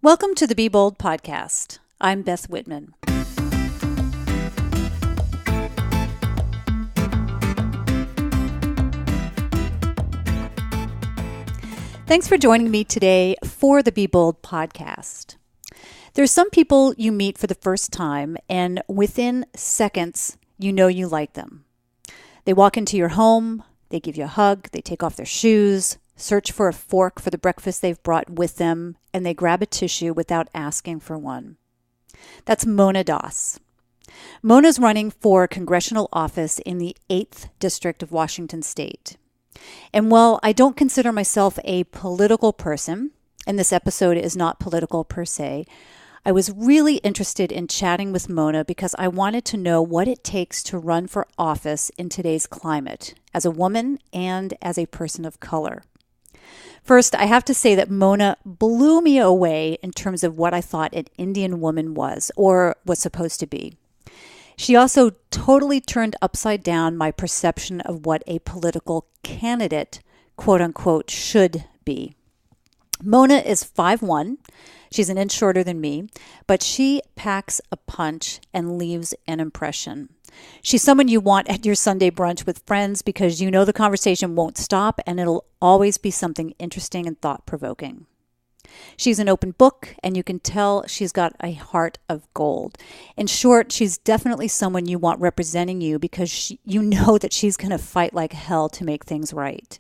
Welcome to the Be Bold podcast. I'm Beth Whitman. Thanks for joining me today for the Be Bold podcast. There's some people you meet for the first time, and within seconds, you know you like them. They walk into your home, they give you a hug, they take off their shoes, search for a fork for the breakfast they've brought with them, and they grab a tissue without asking for one. That's Mona Das. Mona's running for congressional office in the 8th District of Washington State. And while I don't consider myself a political person, and this episode is not political per se, I was really interested in chatting with Mona because I wanted to know what it takes to run for office in today's climate, as a woman and as a person of color. First, I have to say that Mona blew me away in terms of what I thought an Indian woman was, or was supposed to be. She also totally turned upside down my perception of what a political candidate, quote unquote, should be. Mona is 5'1". She's an inch shorter than me, but she packs a punch and leaves an impression. She's someone you want at your Sunday brunch with friends because you know the conversation won't stop and it'll always be something interesting and thought-provoking. She's an open book, and you can tell she's got a heart of gold. In short, she's definitely someone you want representing you because you know that she's going to fight like hell to make things right.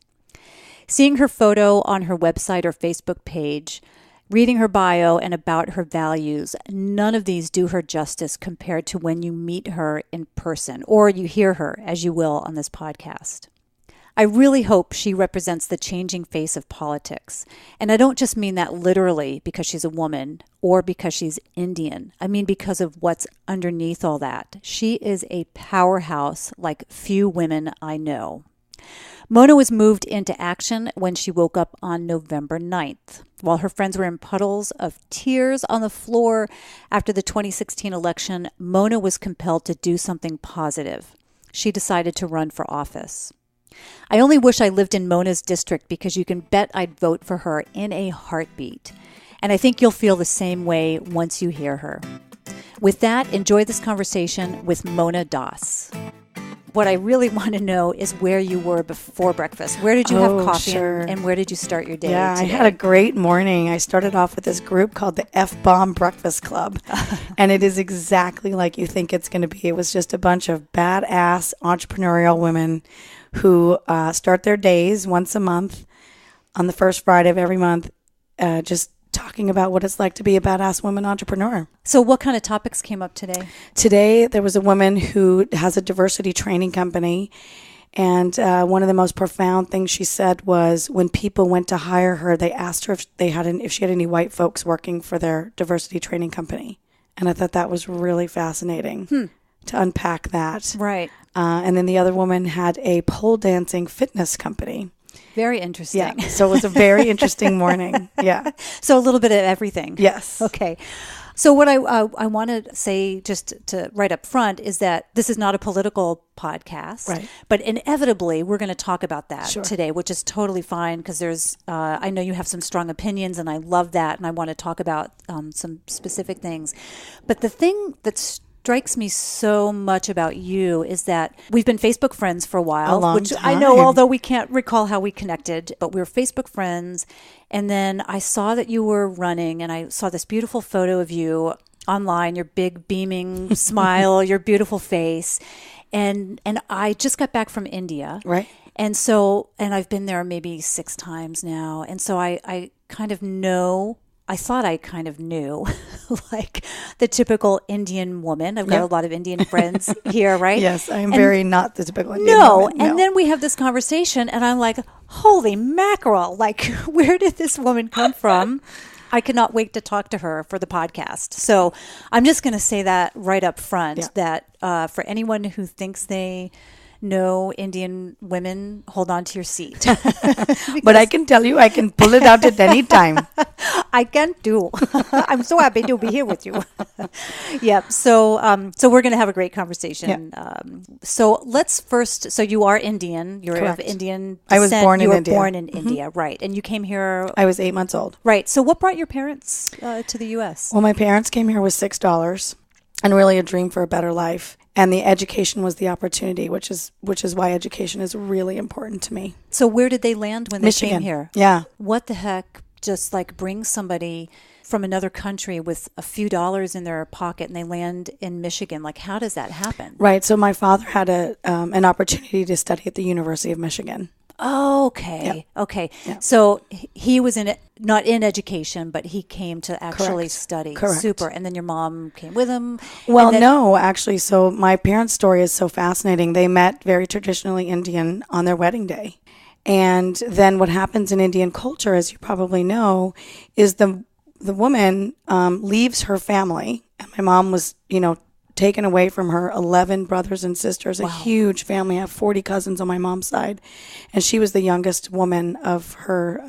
Seeing her photo on her website or Facebook page, reading her bio and about her values, none of these do her justice compared to when you meet her in person, or you hear her, as you will on this podcast. I really hope she represents the changing face of politics. And I don't just mean that literally because she's a woman or because she's Indian. I mean because of what's underneath all that. She is a powerhouse like few women I know. Mona was moved into action when she woke up on November 9th. While her friends were in puddles of tears on the floor after the 2016 election, Mona was compelled to do something positive. She decided to run for office. I only wish I lived in Mona's district because you can bet I'd vote for her in a heartbeat. And I think you'll feel the same way once you hear her. With that, enjoy this conversation with Mona Das. What I really want to know is where you were before breakfast. Where did you have coffee and where did you start your day today? I had a great morning. I started off with this group called the F-Bomb Breakfast Club. And it is exactly like you think it's going to be. It was just a bunch of badass entrepreneurial women who start their days once a month on the first Friday of every month, just talking about what it's like to be a badass woman entrepreneur. So what kind of topics came up today? Today, there was a woman who has a diversity training company. And one of the most profound things she said was when people went to hire her, they asked her if she had any white folks working for their diversity training company. And I thought that was really fascinating to unpack that. Right. And then the other woman had a pole dancing fitness company. Very interesting. Yeah. So it was a very interesting morning. Yeah. So a little bit of everything. Yes. Okay. So what I want to say just to right up front is that this is not a political podcast, right? But inevitably we're going to talk about that Sure. today, which is totally fine because there's I know you have some strong opinions and I love that, and I want to talk about some specific things. But the thing that's strikes me so much about you is that we've been Facebook friends for a while, which time. I know, although we can't recall how we connected, but we were Facebook friends. And then I saw that you were running and I saw this beautiful photo of you online, your big beaming smile, your beautiful face. And I just got back from India. Right. And I've been there maybe 6 times now. And so I kind of know, I thought I kind of knew like the typical Indian woman. I've got a lot of Indian friends here, right? Yes, I'm very not the typical Indian woman. No, and then we have this conversation and I'm like, holy mackerel, like where did this woman come from? I cannot wait to talk to her for the podcast. So I'm just going to say that right up front, that for anyone who thinks they no, Indian women, hold on to your seat. But I can tell you, I can pull it out at any time. I can do. I'm so happy to be here with you. Yep. So we're going to have a great conversation. So let's first. So you are Indian. You're Correct. of Indian descent. I was born in India. Born in India, right? And you came here. I was 8 months old. Right. So what brought your parents to the U.S.? Well, my parents came here with $6 and really a dream for a better life. And the education was the opportunity, which is why education is really important to me. So where did they land when they came here? Yeah. What the heck? Just like bring somebody from another country with a few dollars in their pocket and they land in Michigan. Like, how does that happen? Right. So my father had an opportunity to study at the University of Michigan. Oh, okay. Yep. Okay. Yep. So he was not in education, but he came to actually study. Correct. Super. And then your mom came with him. Well, no, actually. So my parents' story is so fascinating. They met very traditionally Indian on their wedding day. And then what happens in Indian culture, as you probably know, is the woman leaves her family. And my mom was, taken away from her 11 brothers and sisters, a huge family. I have 40 cousins on my mom's side. And she was the youngest woman of her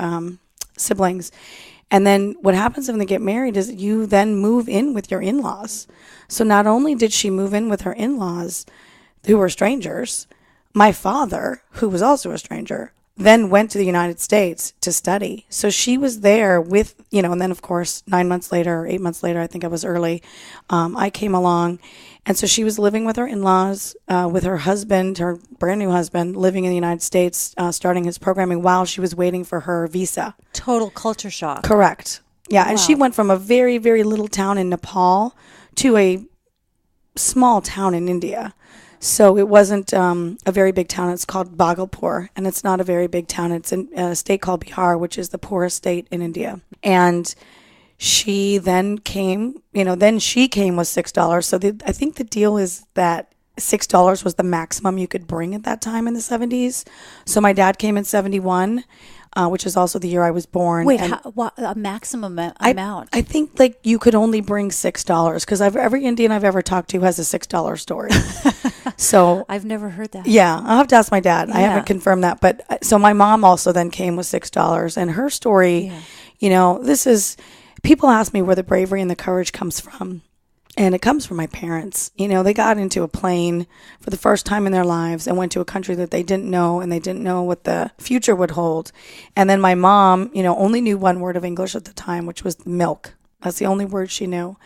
siblings. And then what happens when they get married is you then move in with your in-laws. So not only did she move in with her in-laws, who were strangers, my father, who was also a stranger, then went to the United States to study. So she was there with, and then of course, 9 months later or 8 months later, I think I was early, I came along. And so she was living with her in-laws, with her husband, her brand new husband, living in the United States, starting his programming while she was waiting for her visa. Total culture shock. Correct. Yeah. Wow. And she went from a very, very little town in Nepal to a small town in India. So it wasn't a very big town. It's called Bhagalpur, and it's not a very big town. It's in a state called Bihar, which is the poorest state in India. And she then came, then she came with $6. So I think the deal is that $6 was the maximum you could bring at that time in the 70s. So my dad came in 71. Which is also the year I was born. Wait, what, a maximum amount? I think you could only bring $6 because every Indian I've ever talked to has a $6 story. So I've never heard that. Yeah, I'll have to ask my dad. Yeah. I haven't confirmed that, but so my mom also then came with $6, and her story, this is, people ask me where the bravery and the courage comes from. And it comes from my parents. They got into a plane for the first time in their lives and went to a country that they didn't know, and they didn't know what the future would hold. And then my mom, only knew one word of English at the time, which was milk. That's the only word she knew.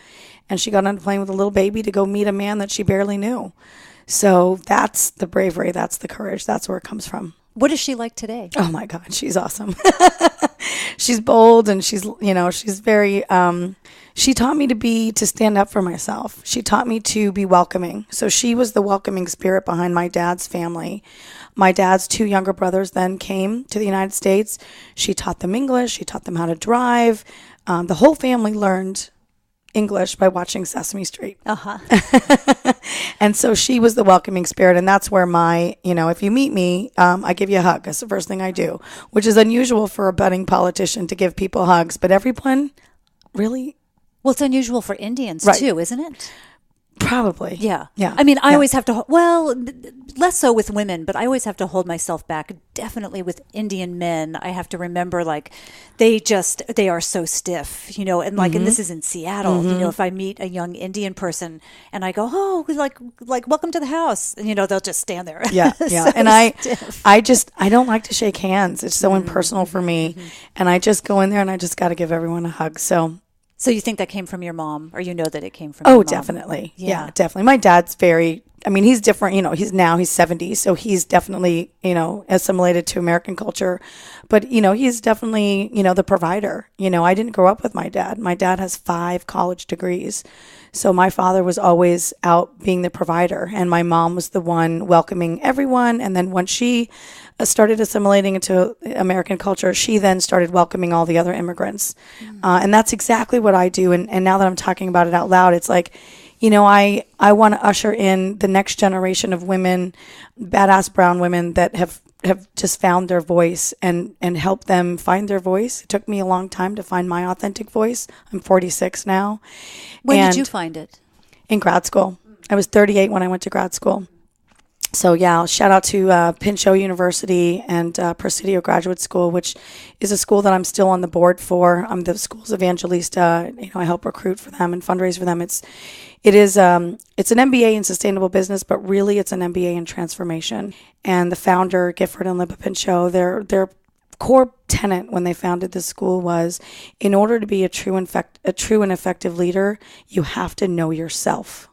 And she got on a plane with a little baby to go meet a man that she barely knew. So that's the bravery. That's the courage. That's where it comes from. What is she like today? Oh my God, she's awesome. She's bold, and she's very, she taught me to stand up for myself. She taught me to be welcoming. So she was the welcoming spirit behind my dad's family. My dad's two younger brothers then came to the United States. She taught them English. She taught them how to drive. The whole family learned English by watching Sesame Street. And so she was the welcoming spirit. And that's where if you meet me, I give you a hug. That's the first thing I do, which is unusual for a budding politician to give people hugs. But everyone really... Well, it's unusual for Indians too, isn't it? Probably. Yeah. Yeah. I mean, I always have to, less so with women, but I always have to hold myself back. Definitely with Indian men, I have to remember, they are so stiff, and and this is in Seattle, if I meet a young Indian person and I go, oh, welcome to the house, and, they'll just stand there. Yeah. Yeah. And I don't like to shake hands. It's so impersonal for me. And I just go in there and I just got to give everyone a hug. So you think that came from your mom, or that it came from your mom? Oh, definitely. Yeah, definitely. My dad's he's different, he's 70, so he's definitely, assimilated to American culture. But, he's definitely, the provider. I didn't grow up with my dad. My dad has 5 college degrees. So my father was always out being the provider, and my mom was the one welcoming everyone. And then once she started assimilating into American culture, she then started welcoming all the other immigrants. And that's exactly what I do. And now that I'm talking about it out loud, it's like, I want to usher in the next generation of women, badass brown women that have just found their voice and help them find their voice. It took me a long time to find my authentic voice. I'm 46 now. When did you find it? In grad school. I was 38 when I went to grad school. So yeah, shout out to Pinchot University and Presidio Graduate School, which is a school that I'm still on the board for. I'm the school's evangelista. I help recruit for them and fundraise for them. It's an MBA in sustainable business, but really it's an MBA in transformation. And the founder, Gifford and Libba Pinchot, their core tenet when they founded this school was, in order to be a true and effective leader, you have to know yourself.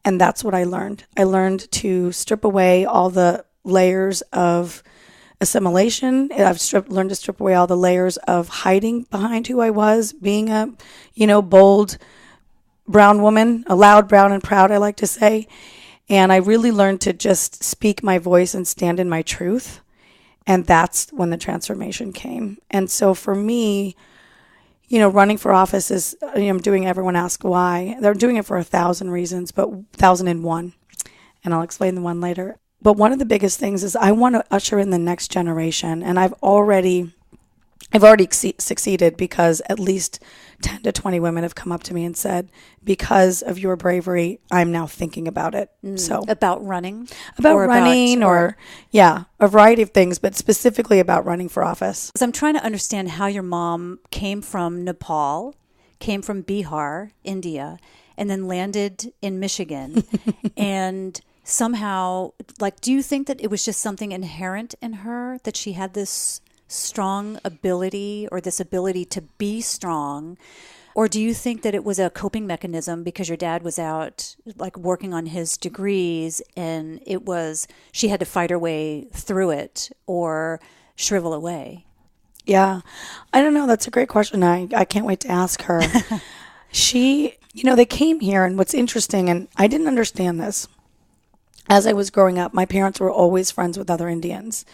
And that's what I learned. I learned to strip away all the layers of assimilation. I've learned to strip away all the layers of hiding behind who I was, being a, bold brown woman, a loud, brown, and proud, I like to say. And I really learned to just speak my voice and stand in my truth. And that's when the transformation came. And so for me, running for office is, I'm doing everyone ask why. They're doing it for 1,000 reasons, but 1,001. And I'll explain the one later. But one of the biggest things is I want to usher in the next generation. And I've already succeeded because at least 10 to 20 women have come up to me and said, because of your bravery, I'm now thinking about it. So about running? Or a variety of things, but specifically about running for office. So I'm trying to understand how your mom came from Nepal, came from Bihar, India, and then landed in Michigan. And somehow, do you think that it was just something inherent in her, that she had this strong ability or this ability to be strong? Or do you think that it was a coping mechanism because your dad was out working on his degrees and she had to fight her way through it or shrivel away? Yeah, I don't know. That's a great question. I can't wait to ask her. They came here, and what's interesting, and I didn't understand this. As I was growing up, my parents were always friends with other Indians.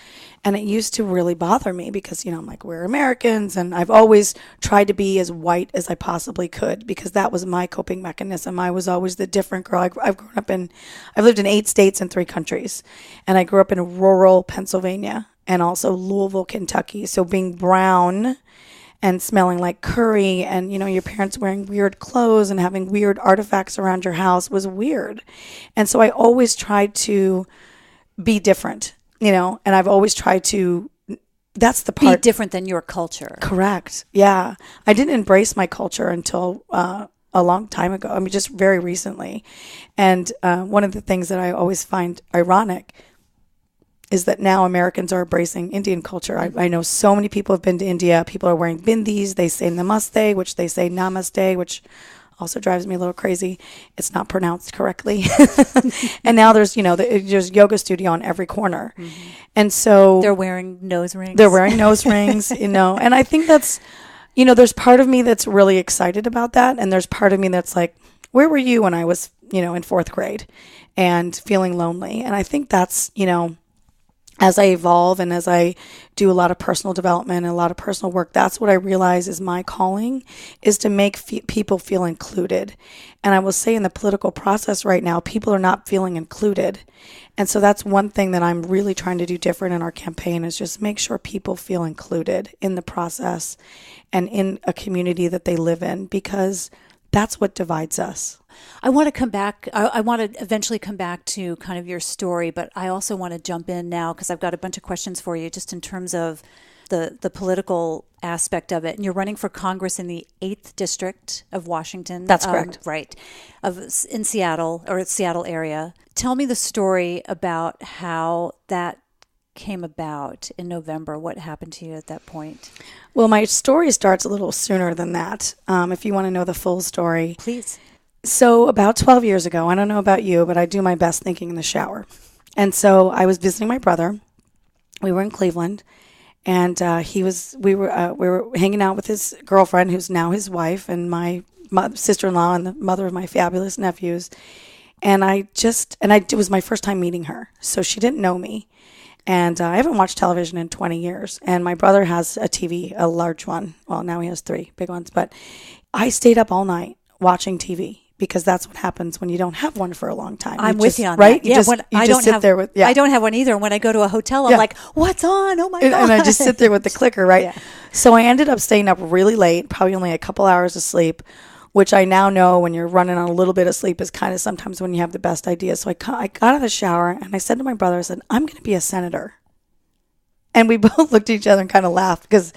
And it used to really bother me because, I'm like, we're Americans. And I've always tried to be as white as I possibly could because that was my coping mechanism. I was always the different girl. I've lived in 8 states and 3 countries. And I grew up in rural Pennsylvania and also Louisville, Kentucky. So being brown and smelling like curry and, your parents wearing weird clothes and having weird artifacts around your house was weird. And so I always tried to be different, and I've always tried to, that's the part. Be different than your culture. Correct. Yeah. I didn't embrace my culture until a long time ago. Just very recently. And one of the things that I always find ironic is that now Americans are embracing Indian culture. I know so many people have been to India. People are wearing bindis. They say namaste, which they say namaste, which also drives me a little crazy. It's not pronounced correctly. And now there's yoga studio on every corner. Mm-hmm. And so they're wearing nose rings. And I think that's, there's part of me that's really excited about that. And there's part of me that's like, where were you when I was, in 4th grade and feeling lonely? And I think that's, as I evolve and as I do a lot of personal development and a lot of personal work, that's what I realize is my calling, is to make people feel included. And I will say in the political process right now, people are not feeling included. And so that's one thing that I'm really trying to do different in our campaign, is just make sure people feel included in the process and in a community that they live in, because that's what divides us. I want to come back. I want to eventually come back to kind of your story, but I also want to jump in now because I've got a bunch of questions for you just in terms of the political aspect of it. And you're running for Congress in the 8th District of Washington. That's correct. Right. In Seattle, or Seattle area. Tell me the story about how that came about in November. What happened to you at that point? Well, my story starts a little sooner than that. If you want to know the full story. Please. So about 12 years ago, I don't know about you, but I do my best thinking in the shower. And so I was visiting my brother. We were in Cleveland, and we were hanging out with his girlfriend, who's now his wife, and my sister-in-law and the mother of my fabulous nephews. And it was my first time meeting her. So she didn't know me. And I haven't watched television in 20 years. And my brother has a TV, a large one. Well, now he has 3 big ones. But I stayed up all night watching TV, because that's what happens when you don't have one for a long time. I'm with you on right? that. I don't have one either. And when I go to a hotel, I'm like, what's on? Oh my God. And I just sit there with the clicker, right? Yeah. So I ended up staying up really late, probably only a couple hours of sleep, which I now know when you're running on a little bit of sleep is kind of sometimes when you have the best ideas. So I got out of the shower and I said to my brother, I said, I'm going to be a senator. And we both looked at each other and kind of laughed because,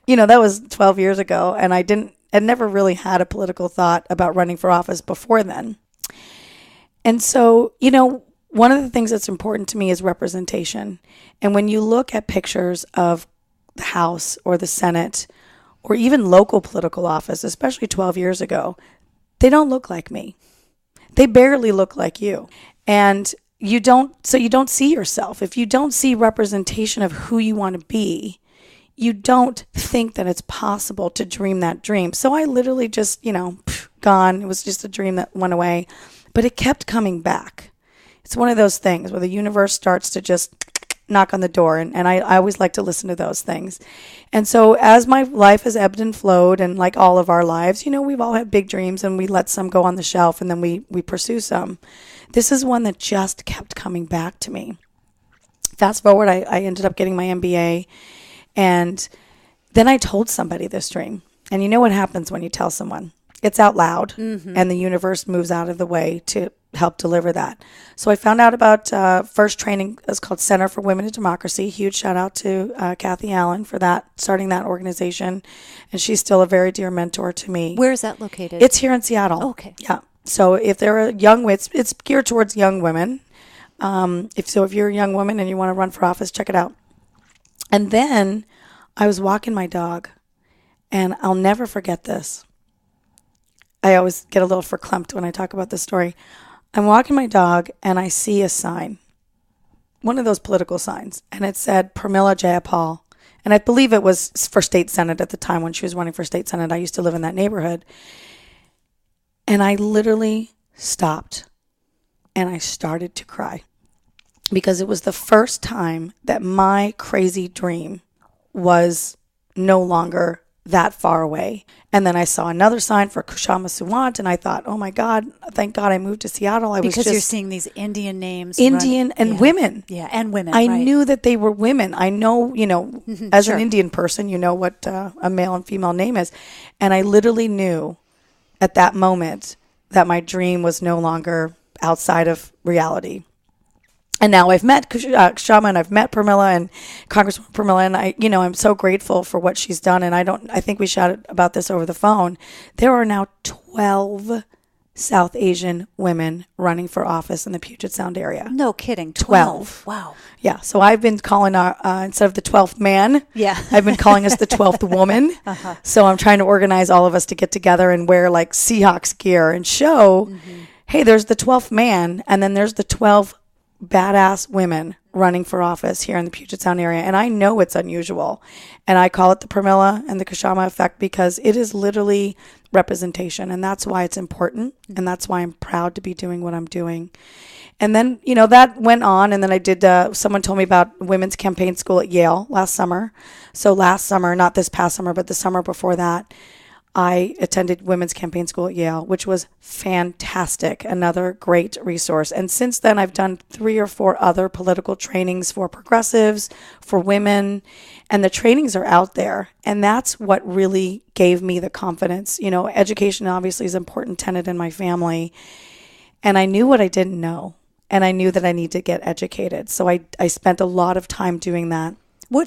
that was 12 years ago. And I never really had a political thought about running for office before then. And so, one of the things that's important to me is representation. And when you look at pictures of the House or the Senate or even local political office, especially 12 years ago, they don't look like me. They barely look like you. And you don't see yourself. If you don't see representation of who you want to be, you don't think that it's possible to dream that dream. So I literally just, gone. It was just a dream that went away, but it kept coming back. It's one of those things where the universe starts to just knock on the door. And I always like to listen to those things. And so as my life has ebbed and flowed, and like all of our lives, we've all had big dreams and we let some go on the shelf and then we pursue some. This is one that just kept coming back to me. Fast forward, I ended up getting my MBA, and then I told somebody this dream. And you know what happens when you tell someone? It's out loud, and the universe moves out of the way to help deliver that. So I found out about first training. It's called Center for Women in Democracy. Huge shout out to Kathy Allen for starting that organization. And she's still a very dear mentor to me. Where is that located? It's here in Seattle. Okay. Yeah. So if there are it's geared towards young women. If you're a young woman and you want to run for office, check it out. And then I was walking my dog, and I'll never forget this. I always get a little verklempt when I talk about this story. I'm walking my dog and I see a sign, one of those political signs, and it said Pramila Jayapal. And I believe it was for state senate at the time when she was running for state senate. I used to live in that neighborhood. And I literally stopped and I started to cry because it was the first time that my crazy dream was no longer that far away. And then I saw another sign for Kushama Suwant, and I thought, oh my God, thank God I moved to Seattle. Because you're seeing these Indian names. And women. Yeah, and women. I knew that they were women. I know, as Sure. an Indian person, you know what a male and female name is. And I literally knew at that moment that my dream was no longer outside of reality. And now I've met Kushama, and I've met Pramila and Congresswoman Pramila, and I'm so grateful for what she's done. And I think we shouted about this over the phone. There are now 12 South Asian women running for office in the Puget Sound area. No kidding. 12. Wow. Yeah. So I've been calling instead of the 12th man, I've been calling us the 12th woman. So I'm trying to organize all of us to get together and wear like Seahawks gear and show, hey, there's the 12th man, and then there's the 12 badass women running for office here in the Puget Sound area. And I know it's unusual. And I call it the Pramila and the Kushama effect because it is literally representation. And that's why it's important. And that's why I'm proud to be doing what I'm doing. And then, that went on. And then I did, someone told me about women's campaign school at Yale last summer. So last summer, not this past summer, but the summer before that, I attended women's campaign school at Yale, which was fantastic. Another great resource. And since then, I've done 3 or 4 other political trainings for progressives, for women, and the trainings are out there. And that's what really gave me the confidence. Education obviously is an important tenet in my family. And I knew what I didn't know. And I knew that I need to get educated. So I spent a lot of time doing that.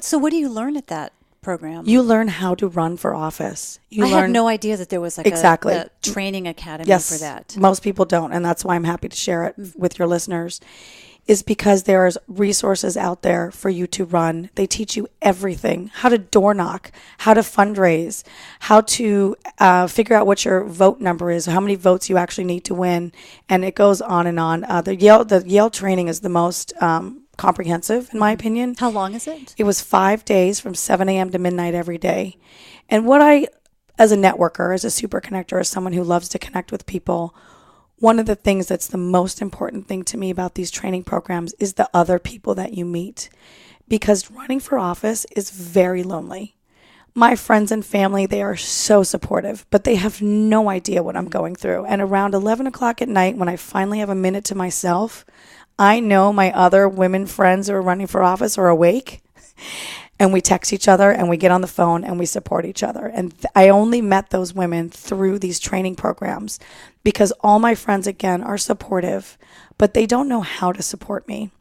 So what do you learn at that program? You learn how to run for office. I had no idea that there was a training academy for that. Most people don't, and that's why I'm happy to share it with your listeners, is because there's resources out there for you to run. They teach you everything, how to door knock, how to fundraise, how to figure out what your vote number is, how many votes you actually need to win, and it goes on and on. The Yale training is the most comprehensive, in my opinion. How long is it? It was 5 days from 7 a.m. to midnight every day. And what as a networker, as a super connector, as someone who loves to connect with people, one of the things that's the most important thing to me about these training programs is the other people that you meet. Because running for office is very lonely. My friends and family, they are so supportive, but they have no idea what I'm going through. And around 11 o'clock at night, when I finally have a minute to myself, I know my other women friends who are running for office are awake. and we text each other and we get on the phone and we support each other. And I only met those women through these training programs because all my friends, again, are supportive, but they don't know how to support me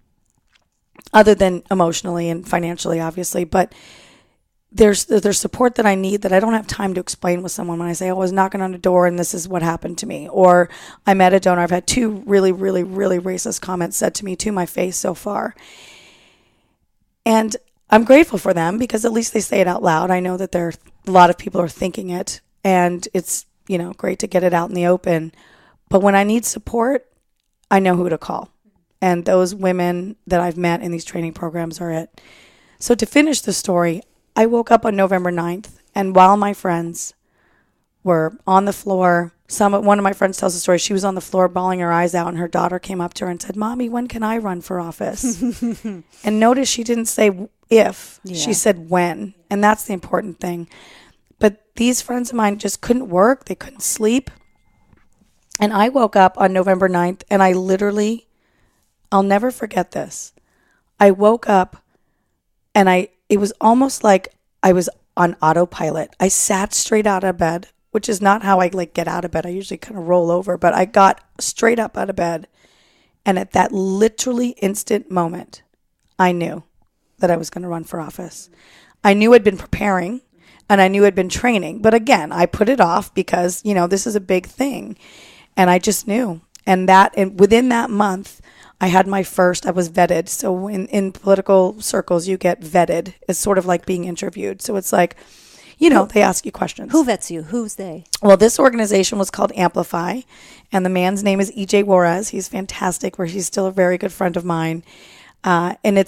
other than emotionally and financially, obviously. But there's support that I need that I don't have time to explain with someone when I say, oh, I was knocking on a door and this is what happened to me. Or I met a donor. I've had 2 really, really, really racist comments said to me to my face so far. And I'm grateful for them because at least they say it out loud. I know that a lot of people are thinking it, and it's, great to get it out in the open. But when I need support, I know who to call. And those women that I've met in these training programs are it. So to finish the story, I woke up on November 9th, and while my friends were on the floor, one of my friends tells the story, she was on the floor bawling her eyes out, and her daughter came up to her and said, Mommy, when can I run for office? And notice she didn't say if, she said when. And that's the important thing. But these friends of mine just couldn't work. They couldn't sleep. And I woke up on November 9th, and I'll never forget this. I woke up, and it was almost like I was on autopilot. I sat straight out of bed, which is not how I get out of bed. I usually kind of roll over, but I got straight up out of bed. And at that literally instant moment, I knew that I was going to run for office. I knew I'd been preparing, and I knew I'd been training. But again, I put it off because, this is a big thing. And I just knew. And within that month, I was vetted. So in political circles, you get vetted. It's sort of like being interviewed. So it's like, they ask you questions. Who vets you? Who's they? Well, this organization was called Amplify, and the man's name is E.J. Juarez. He's fantastic, he's still a very good friend of mine. And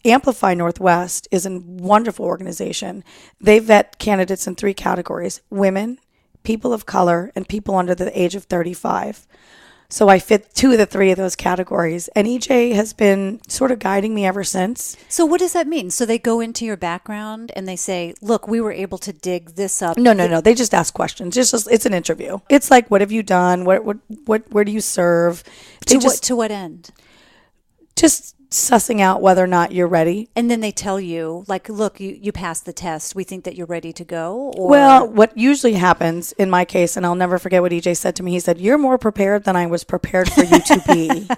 Amplify Northwest is a wonderful organization. They vet candidates in 3 categories: women, people of color, and people under the age of 35. So I fit 2 of the 3 of those categories. And EJ has been sort of guiding me ever since. So what does that mean? So they go into your background and they say, look, we were able to dig this up. No. They just ask questions. It's an interview. It's like, what have you done? Where do you serve? To what end? Just sussing out whether or not you're ready. And then they tell you, like, look, you passed the test. We think that you're ready to go. Or... Well, what usually happens in my case, and I'll never forget what EJ said to me. He said, you're more prepared than I was prepared for you to be.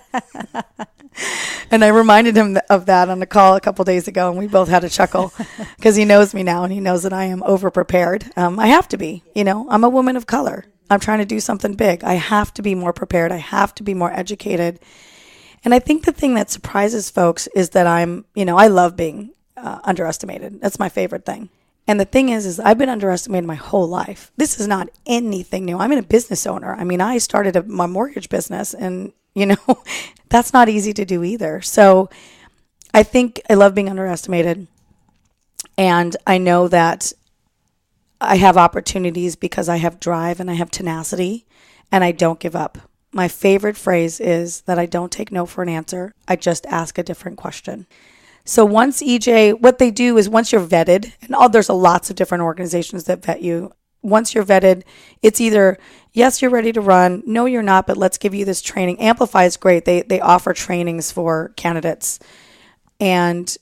And I reminded him of that on the call a couple days ago, and we both had a chuckle because he knows me now and he knows that I am over-prepared. I have to be. I'm a woman of color. I'm trying to do something big. I have to be more prepared. I have to be more educated. And I think the thing that surprises folks is that I love being underestimated. That's my favorite thing. And the thing is I've been underestimated my whole life. This is not anything new. I'm a business owner. I started my mortgage business, and, that's not easy to do either. So I think I love being underestimated. And I know that I have opportunities because I have drive and I have tenacity, and I don't give up. My favorite phrase is that I don't take no for an answer. I just ask a different question. So once what they do is once you're vetted, and there's lots of different organizations that vet you. Once you're vetted, it's either, yes, you're ready to run. No, you're not, but let's give you this training. Amplify is great. They offer trainings for candidates. And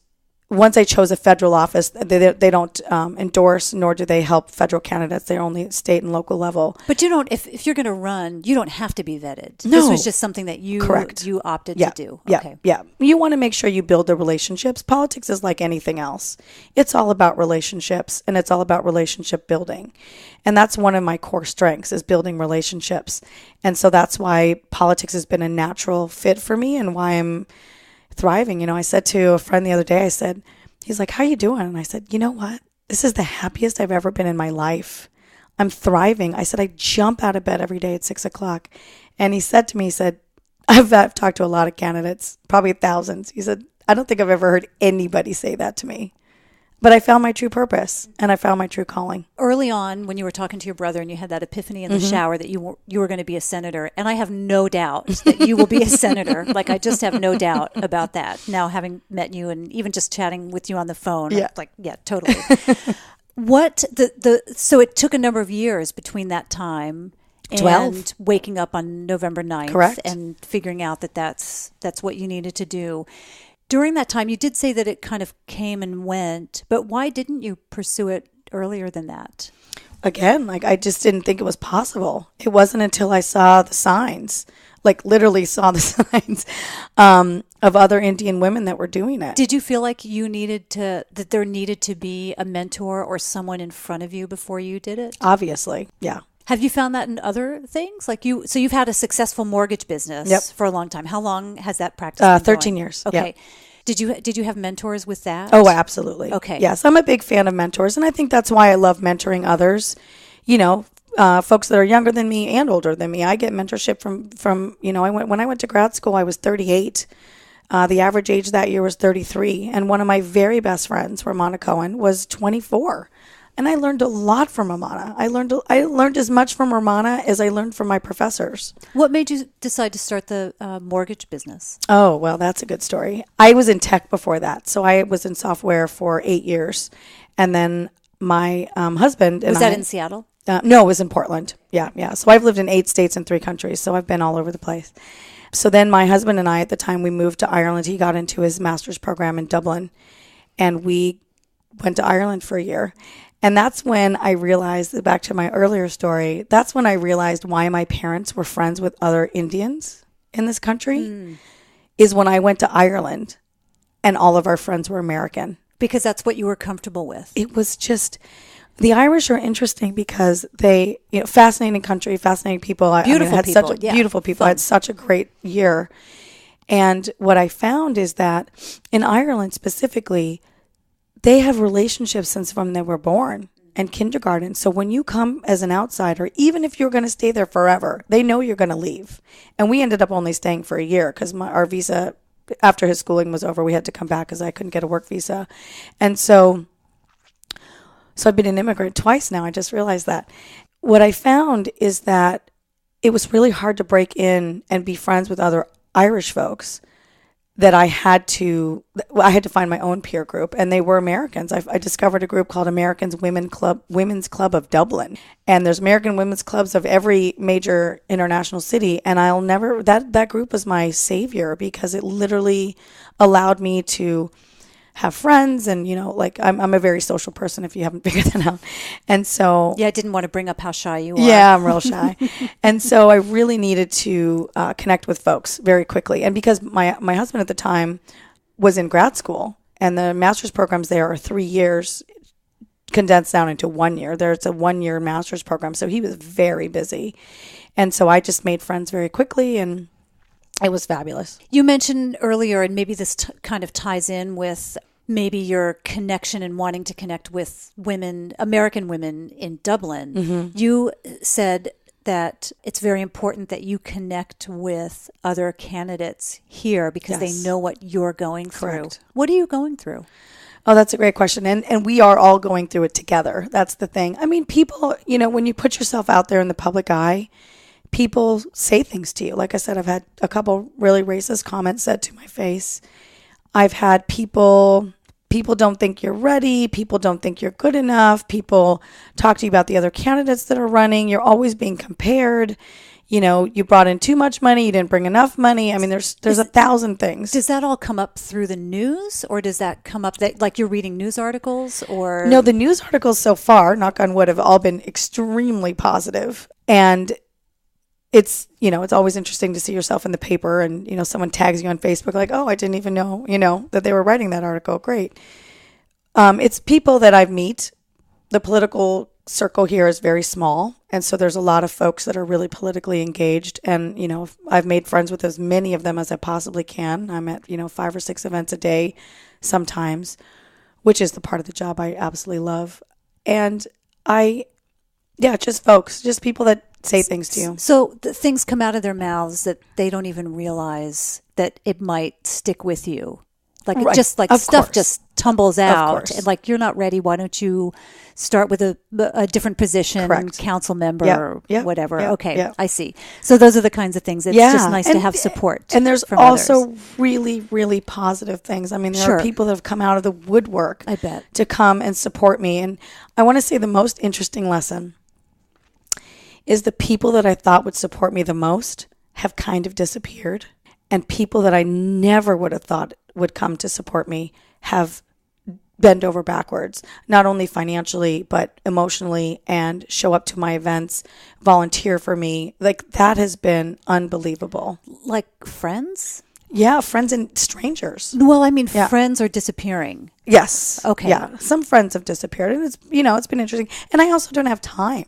once I chose a federal office, they don't endorse, nor do they help federal candidates. They're only state and local level. But you don't. If you're going to run, you don't have to be vetted. No. This was just something that you opted to do. Okay. Yeah. You want to make sure you build the relationships. Politics is like anything else. It's all about relationships, and it's all about relationship building. And that's one of my core strengths, is building relationships. And so that's why politics has been a natural fit for me, and why I'm thriving. I said to a friend the other day, he's like, how you doing? And I said, you know what? This is the happiest I've ever been in my life. I'm thriving. I said, I jump out of bed every day at 6:00. And he said to me, I've talked to a lot of candidates, probably thousands. He said, I don't think I've ever heard anybody say that to me. But I found my true purpose, and I found my true calling. Early on, when you were talking to your brother and you had that epiphany in the shower that you were going to be a senator, and I have no doubt that you will be a senator. Like, I just have no doubt about that. Now, having met you and even just chatting with you on the phone, yeah, totally. So it took a number of years between that time 12. and waking up on November 9th. Correct. And figuring out that that's what you needed to do. During that time, you did say that it kind of came and went, but why didn't you pursue it earlier than that? Again, like I just didn't think it was possible. It wasn't until I saw the signs, like literally saw the signs of other Indian women that were doing it. Did you feel like that there needed to be a mentor or someone in front of you before you did it? Obviously, yeah. Have you found that in other things? So you've had a successful mortgage business for a long time. How long has that practice been 13 going? years. Okay. Yep. Did you have mentors with that? Oh, absolutely. Okay. Yes, I'm a big fan of mentors, and I think that's why I love mentoring others. Folks that are younger than me and older than me. I get mentorship from when I went to grad school, I was 38. The average age that year was 33, and one of my very best friends, Ramona Cohen, was 24. And I learned a lot from Ramona. I learned as much from Ramona as I learned from my professors. What made you decide to start the mortgage business? Oh, well, that's a good story. I was in tech before that. So I was in software for 8 years. And then my husband and Was that in Seattle? No, it was in Portland. Yeah. So I've lived in 8 states and 3 countries. So I've been all over the place. So then my husband and I, at the time we moved to Ireland, he got into his master's program in Dublin. And we went to Ireland for a year. And that's when I realized, back to my earlier story, that's when I realized why my parents were friends with other Indians in this country, is when I went to Ireland and all of our friends were American. Because that's what you were comfortable with. It was just, the Irish are interesting because they, fascinating country, fascinating people. Beautiful people. Beautiful people. Fun. I had such a great year. And what I found is that in Ireland specifically, they have relationships since from they were born and kindergarten. So when you come as an outsider, even if you're going to stay there forever, they know you're going to leave. And we ended up only staying for a year because our visa, after his schooling was over, we had to come back because I couldn't get a work visa. And so I've been an immigrant twice now. I just realized that. What I found is that it was really hard to break in and be friends with other Irish folks, that I had to find my own peer group, and they were Americans. I discovered a group called Women's Club of Dublin, and there's American women's clubs of every major international city, and that group was my savior because it literally allowed me to have friends, and I'm a very social person if you haven't figured that out. And so I didn't want to bring up how shy you are. Yeah, I'm real shy. And so I really needed to connect with folks very quickly. And because my husband at the time was in grad school, and the master's programs there are 3 years condensed down into 1 year. There's a 1-year master's program, so he was very busy. And so I just made friends very quickly, and it was fabulous. You mentioned earlier, and maybe this kind of ties in with maybe your connection and wanting to connect with women, American women in Dublin. Mm-hmm. You said that it's very important that you connect with other candidates here because they know what you're going through. Correct. What are you going through? Oh, that's a great question. And we are all going through it together. That's the thing. I mean, people, when you put yourself out there in the public eye, people say things to you. Like I said, I've had a couple really racist comments said to my face. I've had people don't think you're ready. People don't think you're good enough. People talk to you about the other candidates that are running. You're always being compared. You brought in too much money. You didn't bring enough money. I mean, there's 1,000 things. Does that all come up through the news, or does that come up that like you're reading news articles, or? No, the news articles so far, knock on wood, have all been extremely positive. And it's, it's always interesting to see yourself in the paper and, someone tags you on Facebook like, oh, I didn't even know, that they were writing that article. Great. It's people that I've met. The political circle here is very small. And so there's a lot of folks that are really politically engaged. And, I've made friends with as many of them as I possibly can. I'm at, 5 or 6 events a day sometimes, which is the part of the job I absolutely love. And just people that say things to you. So things come out of their mouths that they don't even realize that it might stick with you. Like right. Just like of stuff course. Just tumbles out. Of course. And like, you're not ready. Why don't you start with a different position, Correct. council member, whatever. Okay, I see. So those are the kinds of things. It's just nice to have support. And there's from also others. really, really positive things. I mean, there are people that have come out of the woodwork I bet. to come and support me. And I want to say the most interesting lesson is the people that I thought would support me the most have kind of disappeared. And people that I never would have thought would come to support me have bend over backwards, not only financially, but emotionally, and show up to my events, volunteer for me. Like, that has been unbelievable. Like friends? Yeah, friends and strangers. Well, I mean, friends are disappearing. Yes. Okay. Yeah, some friends have disappeared, and it's been interesting. And I also don't have time.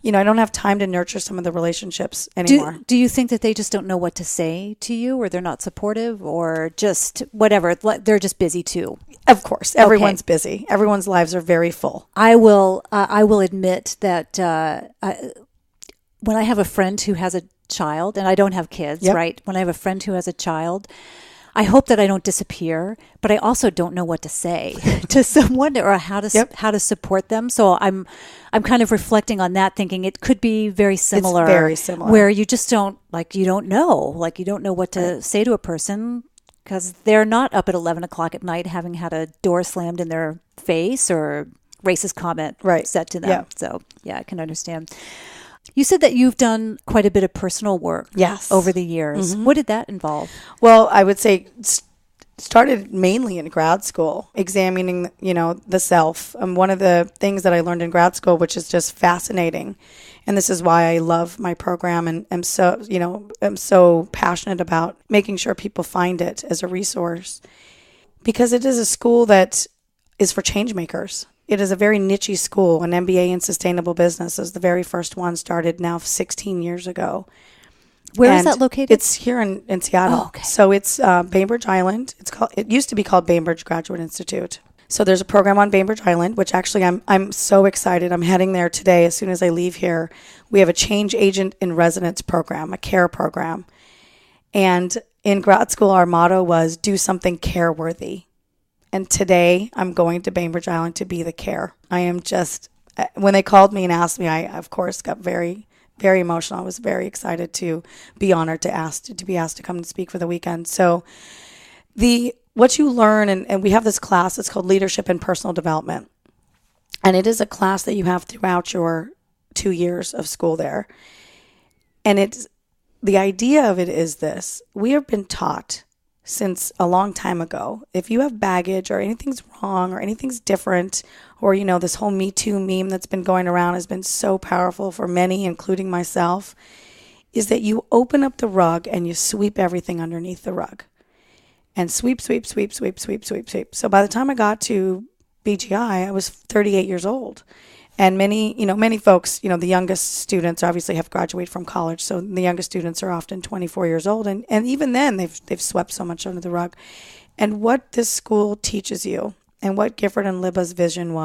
I don't have time to nurture some of the relationships anymore. Do you think that they just don't know what to say to you, or they're not supportive, or just whatever? They're just busy too. Of course, everyone's busy. Everyone's lives are very full. I will admit that when I have a friend who has a child, and I don't have kids, right? When I have a friend who has a child, I hope that I don't disappear, but I also don't know what to say to someone or how to support them. So I'm kind of reflecting on that, thinking it could be very similar. It's very similar. Where you just don't you don't know what to say to a person, because they're not up at 11 o'clock at night having had a door slammed in their face or racist comment said to them. Yeah. So yeah, I can understand. You said that you've done quite a bit of personal work over the years. Mm-hmm. What did that involve? Well, I would say started mainly in grad school, examining, the self. One of the things that I learned in grad school, which is just fascinating, and this is why I love my program and am so passionate about making sure people find it as a resource, because it is a school that is for change makers. It is a very niche school. An MBA in sustainable business is the very first one, started now 16 years ago. Where is that located? It's here in Seattle. Oh, okay. So it's Bainbridge Island. It used to be called Bainbridge Graduate Institute. So there's a program on Bainbridge Island, which actually I'm so excited. I'm heading there today as soon as I leave here. We have a change agent in residence program, a care program. And in grad school, our motto was do something care worthy. And today I'm going to Bainbridge Island to be the care. I am just, when they called me and asked me, I of course got very, very emotional. I was very excited to be honored to be asked to come and speak for the weekend. So what you learn, and we have this class, it's called Leadership and Personal Development. And it is a class that you have throughout your 2 years of school there. And the idea of it is this: we have been taught since a long time ago, if you have baggage or anything's wrong or anything's different, or, this whole Me Too meme that's been going around has been so powerful for many, including myself, is that you open up the rug and you sweep everything underneath the rug. And sweep, sweep, sweep, sweep, sweep, sweep, sweep. So by the time I got to BGI, I was 38 years old. And many folks, the youngest students obviously have graduated from college. So the youngest students are often 24 years old. And even then, they've swept so much under the rug. And what this school teaches you, and what Gifford and Libba's vision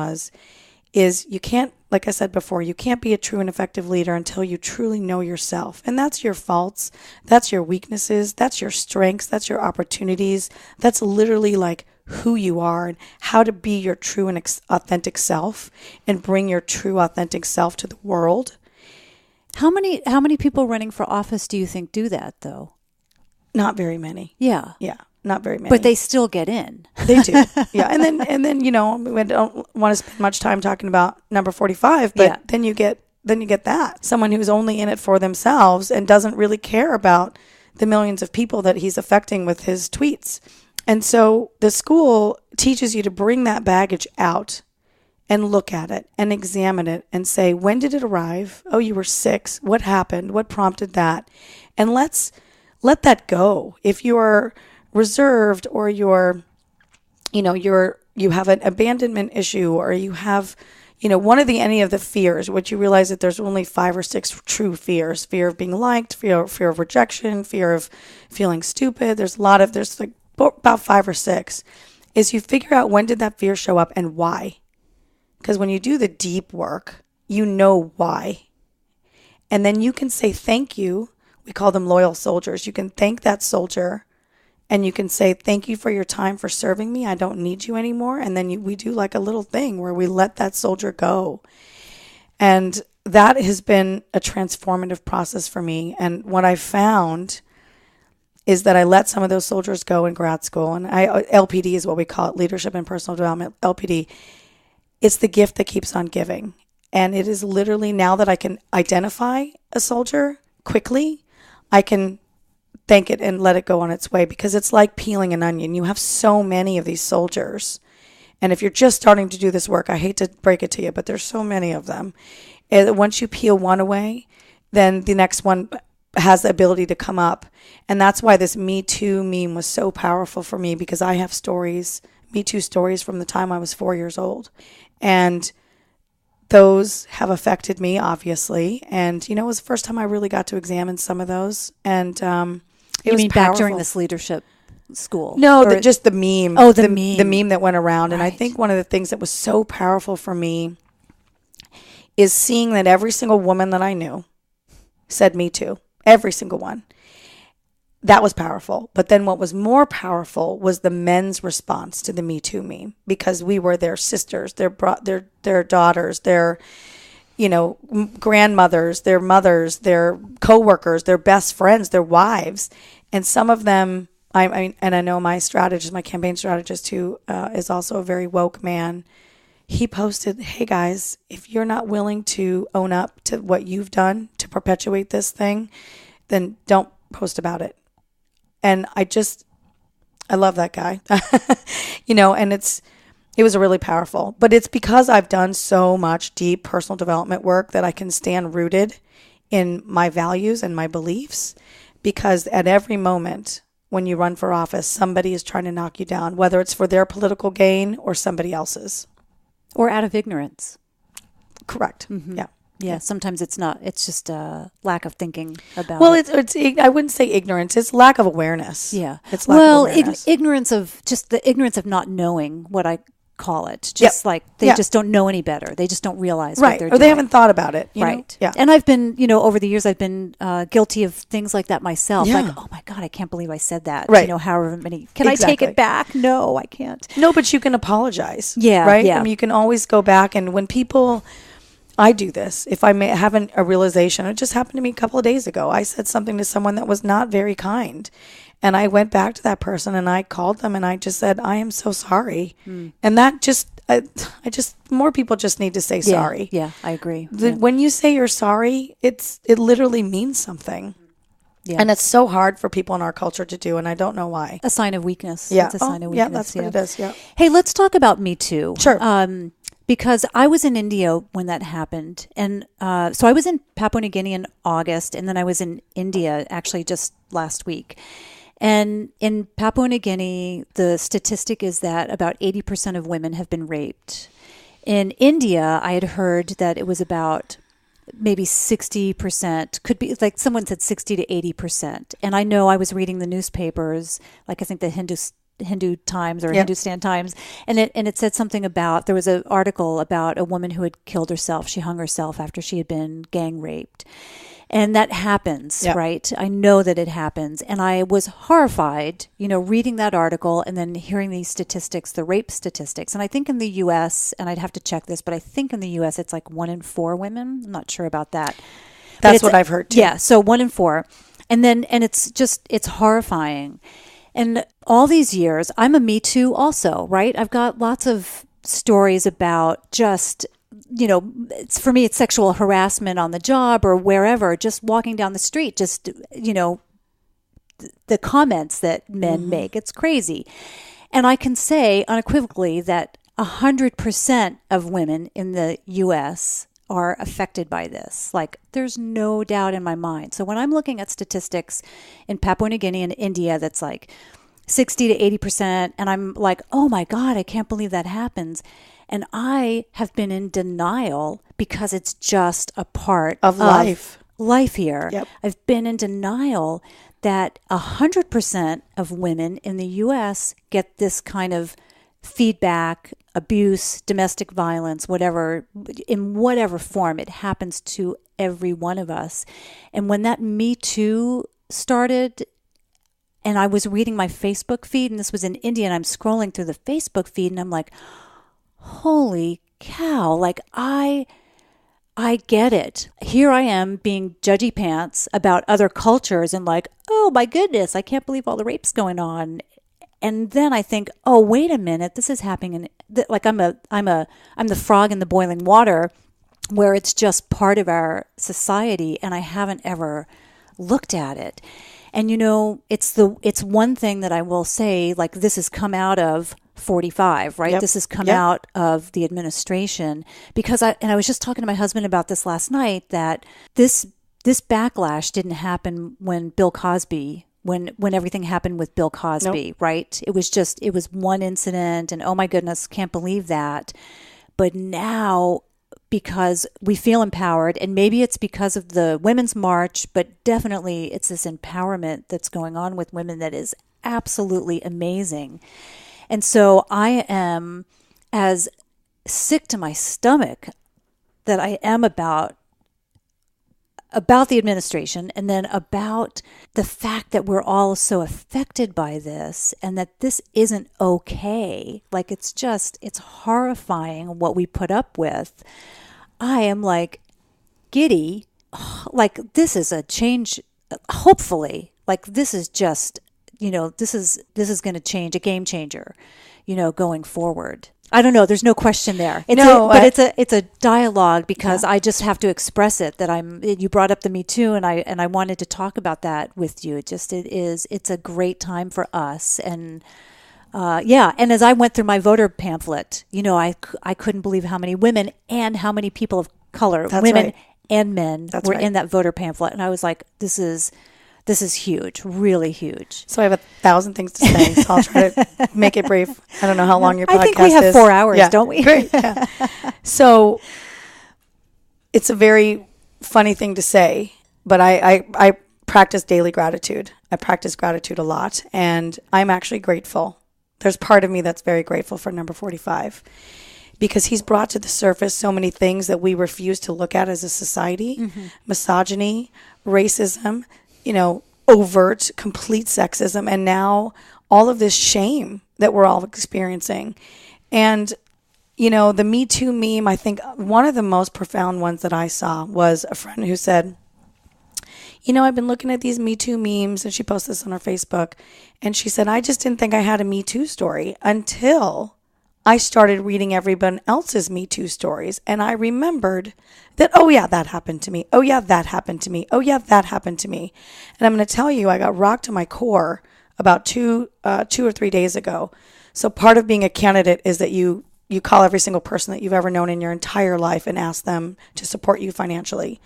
is you can't, like I said before, you can't be a true and effective leader until you truly know yourself. And that's your faults, that's your weaknesses, that's your strengths, that's your opportunities. That's literally like who you are and how to be your true and authentic self and bring your true authentic self to the world. How many people running for office do you think do that, though? Not very many. Yeah. Yeah, not very many. But they still get in. They do. Yeah. And then we don't want to spend much time talking about number 45, but then you get that. Someone who's only in it for themselves and doesn't really care about the millions of people that he's affecting with his tweets. And so the school teaches you to bring that baggage out and look at it and examine it and say, when did it arrive? Oh, you were 6. What happened? What prompted that? And let that go. If you're reserved, or you have an abandonment issue, or you have, any of the fears, which you realize that there's only 5 or 6 true fears: fear of being liked, fear of rejection, fear of feeling stupid. There's about 5 or 6, is you figure out when did that fear show up and why. Because when you do the deep work, you know why. And then you can say thank you. We call them loyal soldiers. You can thank that soldier, and you can say, thank you for your time, for serving me. I don't need you anymore. And then we do like a little thing where we let that soldier go. And that has been a transformative process for me. And what I found is that I let some of those soldiers go in grad school. And LPD is what we call it, Leadership and Personal Development, LPD. It's the gift that keeps on giving. And it is literally, now that I can identify a soldier quickly, I can thank it and let it go on its way, because it's like peeling an onion. You have so many of these soldiers. And if you're just starting to do this work, I hate to break it to you, but there's so many of them. And once you peel one away, then the next one has the ability to come up. And that's why this Me Too meme was so powerful for me, because I have stories, Me Too stories from the time I was 4 years old. And those have affected me, obviously. And, it was the first time I really got to examine some of those. And it was back during this leadership school? No, just the meme. Oh, the meme. The meme that went around. Right. And I think one of the things that was so powerful for me is seeing that every single woman that I knew said Me Too. Every single one. That was powerful. But then what was more powerful was the men's response to the Me Too meme, because we were their sisters, their daughters, their grandmothers, their mothers, their coworkers, their best friends, their wives. And some of them, I know my campaign strategist, who is also a very woke man, he posted, hey guys, if you're not willing to own up to what you've done to perpetuate this thing, then don't post about it. And I love that guy, and it was really powerful. But it's because I've done so much deep personal development work that I can stand rooted in my values and my beliefs, because at every moment when you run for office, somebody is trying to knock you down, whether it's for their political gain or somebody else's. Or out of ignorance. Correct. Mm-hmm. Yeah. Yeah, sometimes it's not. It's just a lack of thinking about it's I wouldn't say ignorance. It's lack of awareness. Yeah. It's lack of awareness. Ignorance of not knowing what I call it. Just like they just don't know any better. They just don't realize what they're doing. Or they haven't thought about it. Right. Yeah. And I've been, over the years, I've been guilty of things like that myself. Yeah. Like, oh my God, I can't believe I said that. Right. However many. Can I take it back? No, I can't. No, but you can apologize. Yeah. Right? Yeah. I mean, you can always go back. And when people... I do this. If I have a realization, it just happened to me a couple of days ago. I said something to someone that was not very kind. And I went back to that person and I called them and I just said, I am so sorry. And that more people just need to say sorry. Yeah, I agree. When you say you're sorry, it literally means something. Yeah. And it's so hard for people in our culture to do, and I don't know why. A sign of weakness. Yeah. It's a sign of weakness. Yeah, that's what it is. Yeah. Hey, let's talk about Me Too. Sure. Because I was in India when that happened. And so I was in Papua New Guinea in August, and then I was in India actually just last week. And in Papua New Guinea, the statistic is that about 80% of women have been raped. In India, I had heard that it was about maybe 60%, could be like someone said 60 to 80%. And I know I was reading the newspapers, like I think the Hindu Times or Hindustan Times, and it said something about, there was an article about a woman who had killed herself. She hung herself after she had been gang raped. And that happens, right? I know that it happens. And I was horrified, reading that article and then hearing these statistics, the rape statistics. And I think in the U.S., and I'd have to check this, but I think in the U.S. it's like 1 in 4 women. I'm not sure about that. That's what I've heard too. Yeah, so 1 in 4. And it's horrifying. And all these years, I'm a Me Too also, right? I've got lots of stories about just, for me, it's sexual harassment on the job or wherever, just walking down the street, just, the comments that men make. It's crazy. And I can say unequivocally that 100% of women in the U.S. are affected by this. Like, there's no doubt in my mind. So when I'm looking at statistics in Papua New Guinea and India, that's like 60 to 80%, and I'm like, oh my God, I can't believe that happens. And I have been in denial because it's just a part of life here. Yep. I've been in denial that 100% of women in the U.S. get this kind of feedback, abuse, domestic violence, whatever, in whatever form. It happens to every one of us. And when that Me Too started, and I was reading my Facebook feed, and this was in India, and I'm scrolling through the Facebook feed, and I'm like, holy cow, like I get it. Here I am being judgy pants about other cultures and like, oh my goodness, I can't believe all the rape's going on. And then I think, oh, wait a minute, this is happening. Like I'm the frog in the boiling water, where it's just part of our society, and I haven't ever looked at it. And it's one thing that I will say, like, this has come out of 45, right? Yep. This has come Yep. out of the administration, because I was just talking to my husband about this last night, that this backlash didn't happen when Bill Cosby, when everything happened with Bill Cosby, right? It was one incident, and oh my goodness, can't believe that. But now, because we feel empowered, and maybe it's because of the Women's March, but definitely it's this empowerment that's going on with women that is absolutely amazing. And so I am as sick to my stomach that I am about the administration, and then about the fact that we're all so affected by this, and that this isn't okay. Like, it's horrifying what we put up with. I am like giddy. Like, this is a change. Hopefully, like, this is just, this is going to change, a game changer, going forward. I don't know. There's no question there. It's a dialogue, because I just have to express it, that you brought up the Me Too, and I wanted to talk about that with you. It's a great time for us. And and as I went through my voter pamphlet, I couldn't believe how many women and how many people of color, women and men, were in that voter pamphlet. And I was like, this is huge, really huge. So I have 1,000 things to say. So I'll try to make it brief. I don't know how long your podcast is. I think we have 4 hours, don't we? Great. Yeah. So it's a very funny thing to say, but I practice daily gratitude. I practice gratitude a lot, and I'm actually grateful. There's part of me that's very grateful for number 45, because he's brought to the surface so many things that we refuse to look at as a society. Mm-hmm. Misogyny, racism, overt, complete sexism, and now all of this shame that we're all experiencing. And, the Me Too meme, I think one of the most profound ones that I saw was a friend who said, I've been looking at these Me Too memes, and she posted this on her Facebook, and she said, I just didn't think I had a Me Too story until I started reading everyone else's Me Too stories, and I remembered that, oh yeah, that happened to me. Oh yeah, that happened to me. Oh yeah, that happened to me. And I'm going to tell you, I got rocked to my core about 2 or 3 days ago. So part of being a candidate is that you call every single person that you've ever known in your entire life and ask them to support you financially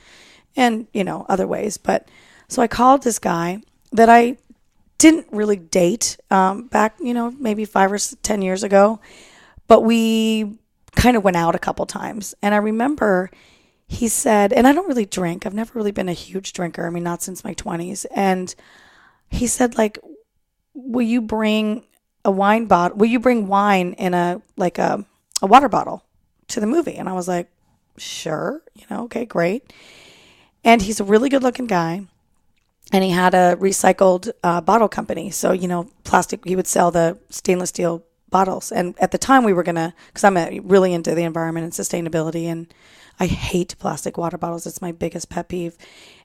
and, other ways. But so I called this guy that I didn't really date back, maybe 5 or 10 years ago. But we kind of went out a couple times. And I remember he said, and I don't really drink. I've never really been a huge drinker. I mean, not since my 20s. And he said, like, will you bring a wine bottle? Will you bring wine in a water bottle to the movie? And I was like, sure. Okay, great. And he's a really good looking guy. And he had a recycled bottle company. So, plastic, he would sell the stainless steel bottles. And at the time we were because I'm really into the environment and sustainability, and I hate plastic water bottles. It's my biggest pet peeve.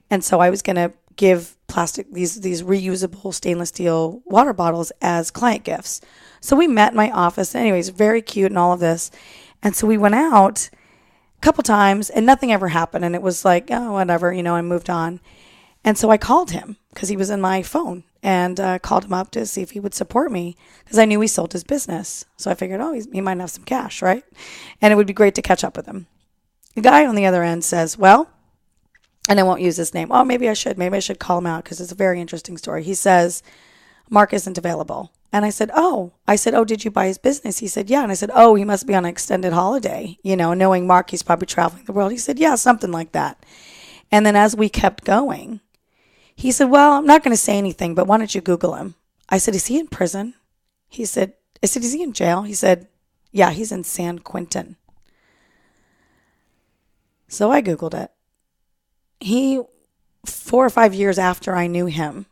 And so I was going to give plastic, these reusable stainless steel water bottles as client gifts. So we met in my office. Anyways, very cute and all of this. And so we went out a couple times and nothing ever happened. And it was like, oh, whatever, I moved on. And so I called him because he was in my phone, and called him up to see if he would support me, because I knew he sold his business. So I figured, he might have some cash, right? And it would be great to catch up with him. The guy on the other end says, well, and I won't use his name. Oh, maybe I should call him out, because it's a very interesting story. He says, Mark isn't available. And I said, oh, did you buy his business? He said, yeah. And I said, oh, he must be on an extended holiday. Knowing Mark, he's probably traveling the world. He said, yeah, something like that. And then as we kept going, he said, well, I'm not going to say anything, but why don't you Google him? I said, is he in prison? I said, is he in jail? He said, yeah, he's in San Quentin. So I Googled it. He, 4 or 5 years after I knew him,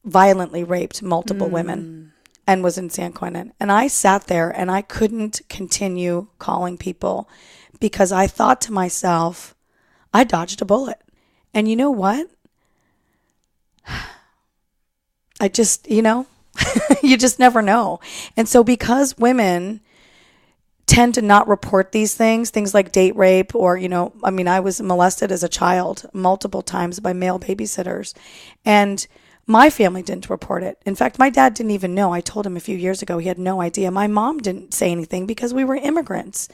violently raped multiple women and was in San Quentin. And I sat there and I couldn't continue calling people, because I thought to myself, I dodged a bullet. And you know what? I just, you just never know. And so because women tend to not report these things like date rape or, I was molested as a child multiple times by male babysitters. And my family didn't report it. In fact, my dad didn't even know. I told him a few years ago, he had no idea. My mom didn't say anything because we were immigrants.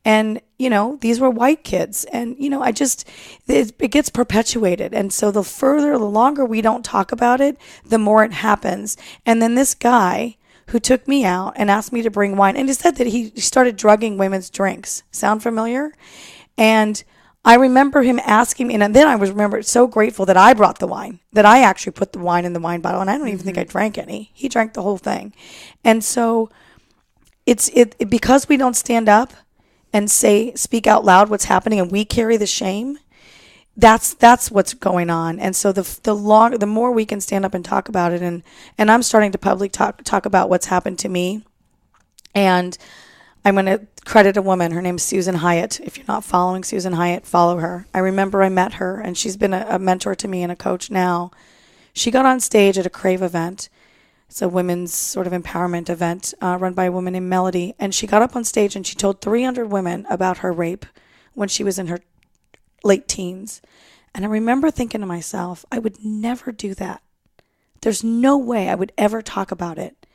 And, these were white kids. And, it gets perpetuated. And so the longer we don't talk about it, the more it happens. And then this guy who took me out and asked me to bring wine, and he said that he started drugging women's drinks. Sound familiar? And I remember him asking me, and then I was so grateful that I brought the wine, that I actually put the wine in the wine bottle, and I don't even think I drank any. He drank the whole thing. And so it's because we don't stand up and speak out loud what's happening, and we carry the shame. That's what's going on. And so the more we can stand up and talk about it, and I'm starting to publicly talk about what's happened to me. And I'm going to credit a woman. Her name's Susan Hyatt. If you're not following Susan Hyatt, follow her. I remember I met her, and she's been a mentor to me and a coach now. She got on stage at a Crave event. It's a women's sort of empowerment event run by a woman named Melody. And she got up on stage and she told 300 women about her rape when she was in her late teens. And I remember thinking to myself, I would never do that. There's no way I would ever talk about it.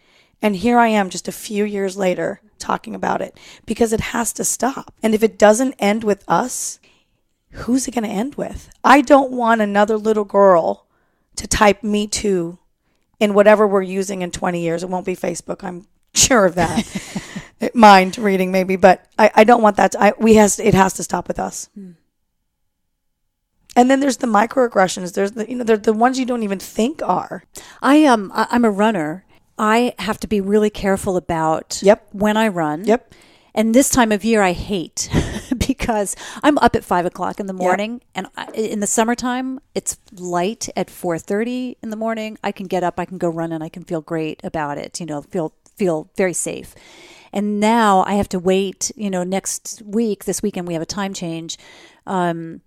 And here I am just a few years later talking about it because it has to stop. And if it doesn't end with us, who's it going to end with? I don't want another little girl to type "Me Too" in whatever we're using in 20 years. It won't be Facebook. I'm sure of that. Mind reading maybe, but I don't want that. It has to stop with us. And then there's the microaggressions. There's the ones you don't even think are. I'm a runner. I have to be really careful about when I run. Yep. And this time of year I hate because I'm up at 5:00 in the morning, and in the summertime it's light at 4:30 in the morning. I can get up, I can go run, and I can feel great about it. Feel very safe. And now I have to wait. This weekend we have a time change. I'm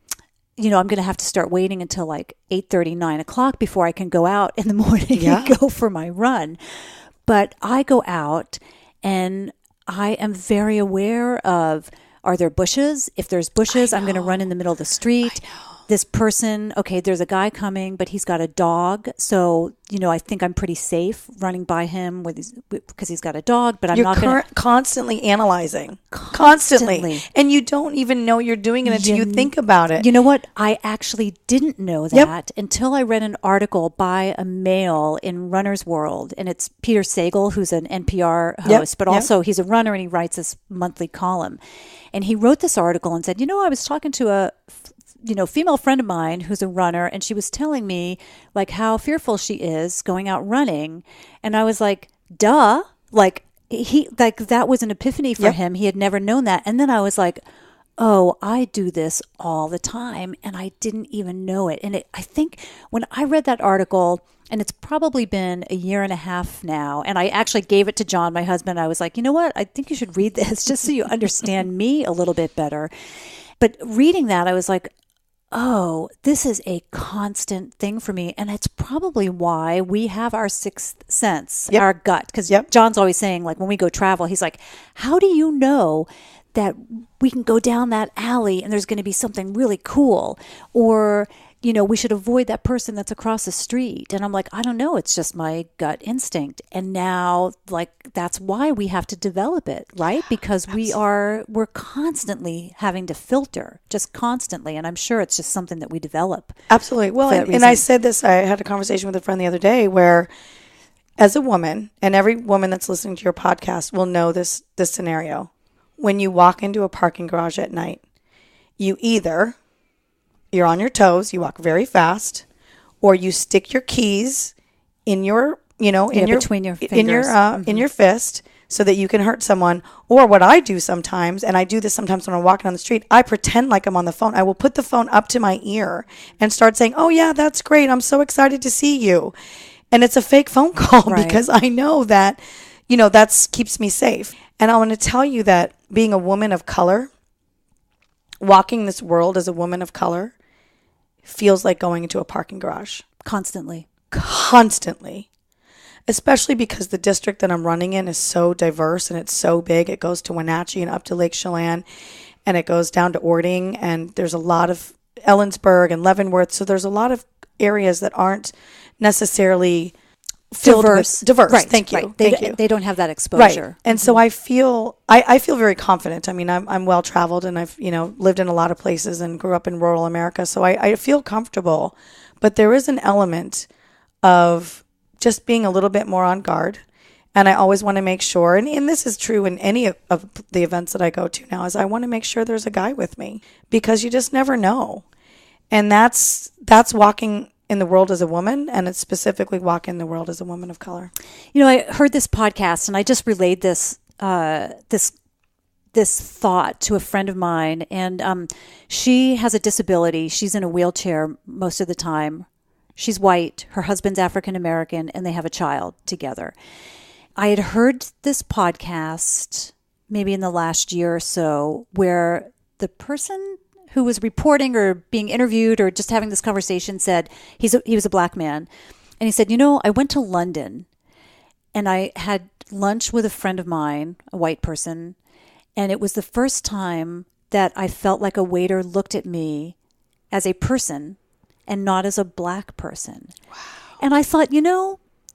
going to have to start waiting until like 8:30, 9:00 before I can go out in the morning and go for my run. But I go out and I am very aware of, are there bushes? If there's bushes, I'm going to run in the middle of the street. This person, okay, there's a guy coming, but he's got a dog. So, I think I'm pretty safe running by him because he's got a dog, but I'm not going to... constantly analyzing. Constantly. And you don't even know you're doing it until you think about it. You know what? I actually didn't know that until I read an article by a male in Runner's World. And it's Peter Sagal, who's an NPR host, but also he's a runner and he writes this monthly column. And he wrote this article and said, I was talking to a female friend of mine who's a runner, and she was telling me like how fearful she is going out running. And I was like, duh, that was an epiphany for him. He had never known that. And then I was like, oh, I do this all the time and I didn't even know it. And I think when I read that article, and it's probably been a year and a half now, and I actually gave it to John, my husband. I was like, you know what? I think you should read this just so you understand me a little bit better. But reading that, I was like, oh, this is a constant thing for me. And it's probably why we have our sixth sense, our gut. Because John's always saying, like, when we go travel, he's like, how do you know that we can go down that alley and there's going to be something really cool? Or, we should avoid that person that's across the street. And I'm like, I don't know. It's just my gut instinct. And now, that's why we have to develop it, right? Because we're constantly having to filter, just constantly. And I'm sure it's just something that we develop. Absolutely. Well, and I said this, I had a conversation with a friend the other day where, as a woman, and every woman that's listening to your podcast will know this scenario. When you walk into a parking garage at night, you're on your toes, you walk very fast, or you stick your keys in your, between your fingers. In your fist so that you can hurt someone. Or what I do sometimes, and I do this sometimes when I'm walking on the street, I pretend like I'm on the phone. I will put the phone up to my ear and start saying, oh yeah, that's great. I'm so excited to see you. And it's a fake phone call because I know that, that keeps me safe. And I want to tell you that being a woman of color, walking this world as a woman of color, feels like going into a parking garage. Constantly. especially because the district that I'm running in is so diverse and it's so big. It goes to Wenatchee and up to Lake Chelan, and it goes down to Ording, and there's a lot of Ellensburg and Leavenworth. So there's a lot of areas that aren't necessarily filled with diverse. Right, Thank you. Right. Thank you. They don't have that exposure. Right. And so I feel very confident. I mean, I'm well traveled, and I've, lived in a lot of places and grew up in rural America. So I feel comfortable, but there is an element of just being a little bit more on guard. And I always want to make sure, and this is true in any of the events that I go to now, is I want to make sure there's a guy with me, because you just never know. And that's walking in the world as a woman, and it's specifically walking in the world as a woman of color. I heard this podcast, and I just relayed this thought to a friend of mine, and she has a disability. She's in a wheelchair most of the time. She's white. Her husband's African American, and they have a child together. I had heard this podcast maybe in the last year or so where the person who was reporting or being interviewed or just having this conversation said he was a black man. And he said, I went to London and I had lunch with a friend of mine, a white person, and it was the first time that I felt like a waiter looked at me as a person and not as a black person. Wow. And I thought,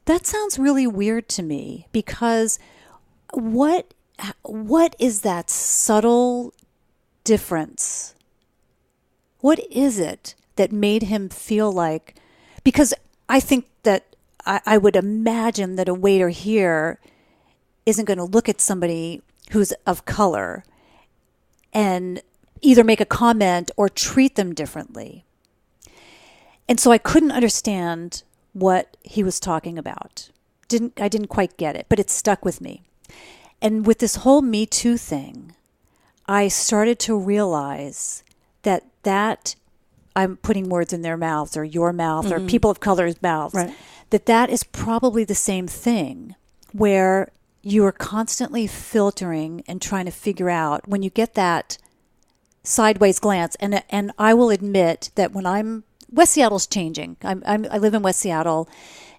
that sounds really weird to me, because what is that subtle difference? What is it that made him feel like, because I think that I would imagine that a waiter here isn't going to look at somebody who's of color and either make a comment or treat them differently. And so I couldn't understand what he was talking about. I didn't quite get it, but it stuck with me. And with this whole Me Too thing, I started to realize that I'm putting words in their mouths, or your mouth, or people of color's mouths, right, that is probably the same thing, where you are constantly filtering and trying to figure out when you get that sideways glance. And I will admit that when West Seattle's changing. I live in West Seattle,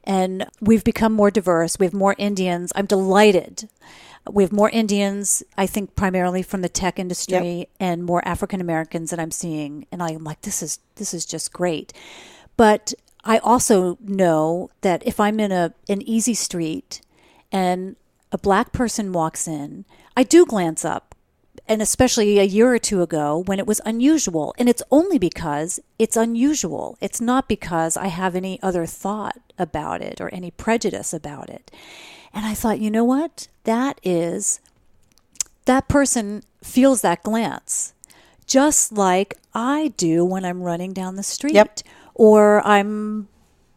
and we've become more diverse. We have more Indians. I'm delighted. We have more Indians, I think, primarily from the tech industry, yep, and more African Americans that I'm seeing. And I'm like, this is just great. But I also know that if I'm in an easy street and a black person walks in, I do glance up. And especially a year or two ago when it was unusual. And it's only because it's unusual. It's not because I have any other thought about it or any prejudice about it. And I thought, you know what? That person feels that glance just like I do when I'm running down the street. Yep. Or I'm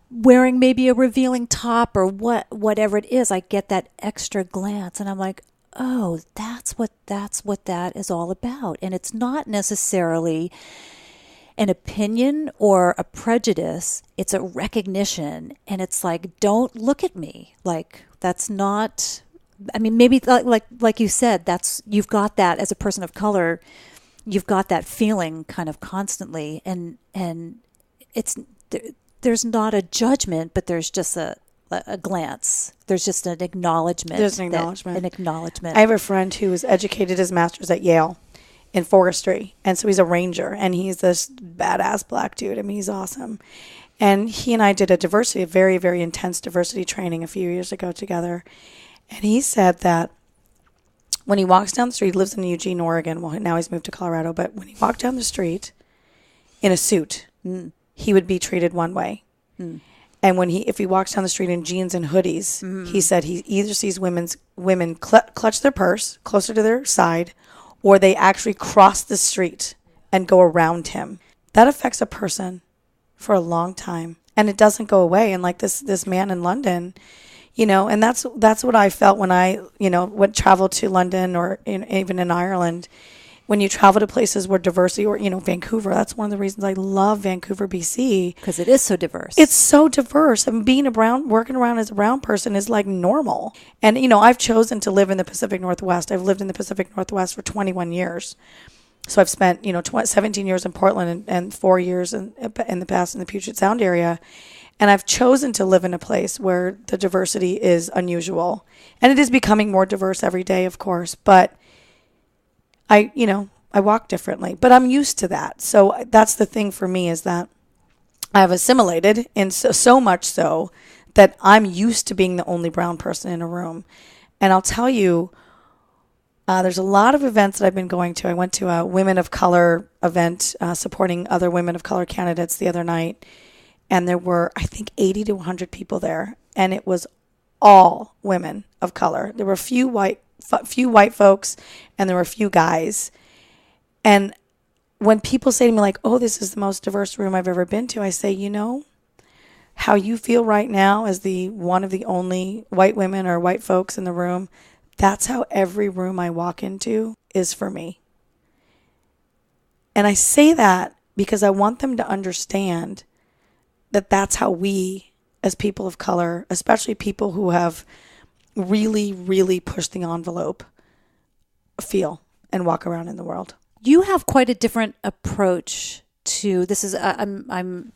wearing maybe a revealing top or whatever it is. I get that extra glance and I'm like, oh, that's what that is all about. And it's not necessarily an opinion or a prejudice. It's a recognition. And it's like, don't look at me. Like, that's not, I mean, maybe like you said, you've got that as a person of color, you've got that feeling kind of constantly. And there's not a judgment, but there's just a glance. There's just an acknowledgement. There's an acknowledgement. An acknowledgement. I have a friend who was educated his master's at Yale in forestry. And so he's a ranger, and he's this badass black dude. I mean, he's awesome. And he and I did a very, very intense diversity training a few years ago together. And he said that when he walks down the street, he lives in Eugene, Oregon. Well, now he's moved to Colorado. But when he walked down the street in a suit, he would be treated one way. And if he walks down the street in jeans and hoodies, he said he either sees women clutch their purse closer to their side, or they actually cross the street and go around him. That affects a person for a long time, and it doesn't go away. And like this man in London, and that's what I felt when I would travel to London or even in Ireland. When you travel to places where diversity, or, Vancouver, that's one of the reasons I love Vancouver, BC. Because it is so diverse. It's so diverse. And working around as a brown person is like normal. And, I've chosen to live in the Pacific Northwest. I've lived in the Pacific Northwest for 21 years. So I've spent, 17 years in Portland and 4 years in the past in the Puget Sound area. And I've chosen to live in a place where the diversity is unusual. And it is becoming more diverse every day, of course. But I walk differently. But I'm used to that. So that's the thing for me, is that I've assimilated, and so much so that I'm used to being the only brown person in a room. And I'll tell you, there's a lot of events that I've been going to. I went to a Women of Color event supporting other Women of Color candidates the other night. And there were, I think, 80 to 100 people there. And it was all women of color. There were a few white folks, and there were a few guys. And when people say to me, like, oh, this is the most diverse room I've ever been to, I say, how you feel right now as the one of the only white women or white folks in the room, that's how every room I walk into is for me. And I say that because I want them to understand that that's how we, as people of color, especially people who have really, really pushed the envelope, feel and walk around in the world. You have quite a different approach to this. I'm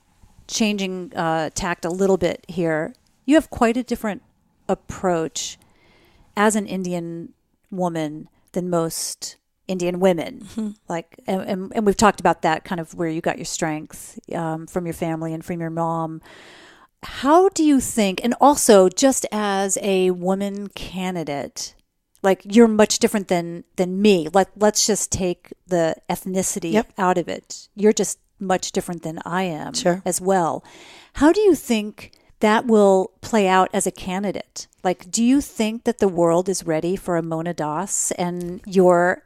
changing tact a little bit here. You have quite a different approach as an Indian woman than most Indian women. Mm-hmm. Like, and we've talked about that, kind of where you got your strength from your family and from your mom. How do you think, and also just as a woman candidate, like, you're much different than me. Let's just take the ethnicity out of it. You're just much different than I am as well. How do you think that will play out as a candidate? Like, do you think that the world is ready for a Mona Das and your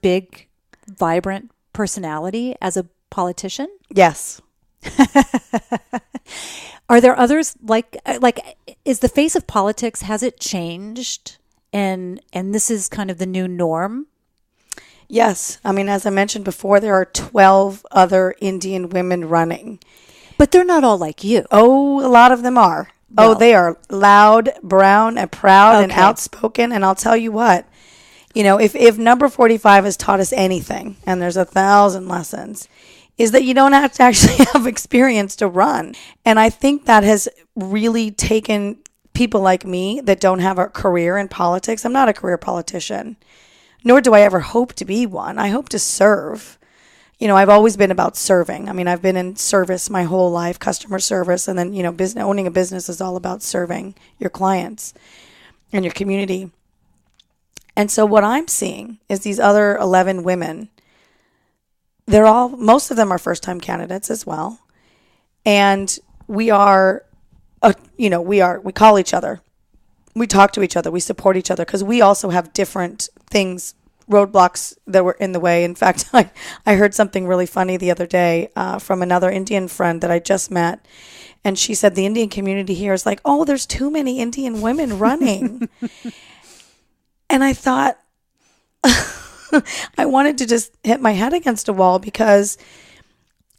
big, vibrant personality as a politician? Yes. Are there others like is the face of politics, has it changed? And this is kind of the new norm? Yes. I mean, as I mentioned before, there are 12 other Indian women running. But they're not all like you. Oh, a lot of them are. No. Oh, they are loud, brown, and proud, and outspoken. And I'll tell you what, if number 45 has taught us anything, and there's 1,000 lessons, is that you don't have to actually have experience to run. And I think that has really taken people like me that don't have a career in politics. I'm not a career politician, nor do I ever hope to be one. I hope to serve. I've always been about serving. I mean, I've been in service my whole life, customer service, and then, owning a business is all about serving your clients and your community. And so what I'm seeing is these other 11 women, most of them are first-time candidates as well. And we are, we call each other. We talk to each other. We support each other because we also have different things, roadblocks that were in the way. In fact, I heard something really funny the other day from another Indian friend that I just met. And she said the Indian community here is like, oh, there's too many Indian women running. And I thought, I wanted to just hit my head against a wall because...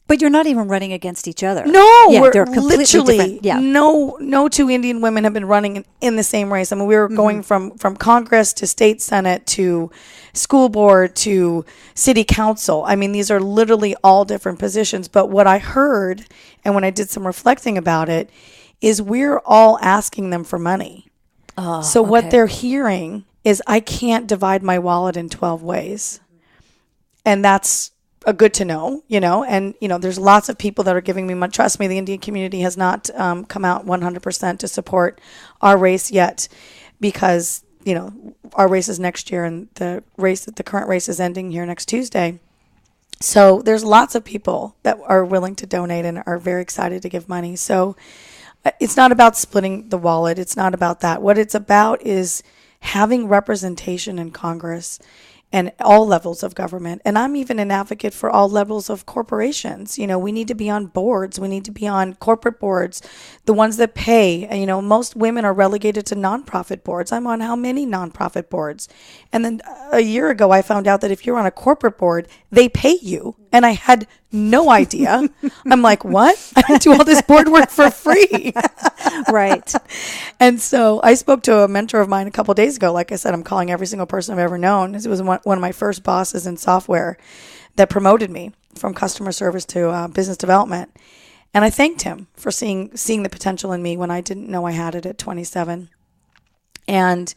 But you're not even running against each other. No, we're literally, no two Indian women have been running in the same race. I mean, we were going from Congress to state senate to school board to city council. I mean, these are literally all different positions. But what I heard, and when I did some reflecting about it, is we're all asking them for money. So what they're hearing is, I can't divide my wallet in 12 ways. And that's good to know, and, there's lots of people that are giving me money. Trust me, the Indian community has not come out 100% to support our race yet because, our race is next year and the current race is ending here next Tuesday. So there's lots of people that are willing to donate and are very excited to give money. So it's not about splitting the wallet. It's not about that. What it's about is having representation in Congress and all levels of government. And I'm even an advocate for all levels of corporations. We need to be on boards. We need to be on corporate boards, the ones that pay. And, most women are relegated to nonprofit boards. I'm on how many nonprofit boards? And then a year ago, I found out that if you're on a corporate board, they pay you. And I had no idea. I'm like, what? I do all this board work for free. Right. And so I spoke to a mentor of mine a couple of days ago. Like I said, I'm calling every single person I've ever known. It was one of my first bosses in software that promoted me from customer service to business development. And I thanked him for seeing the potential in me when I didn't know I had it at 27. And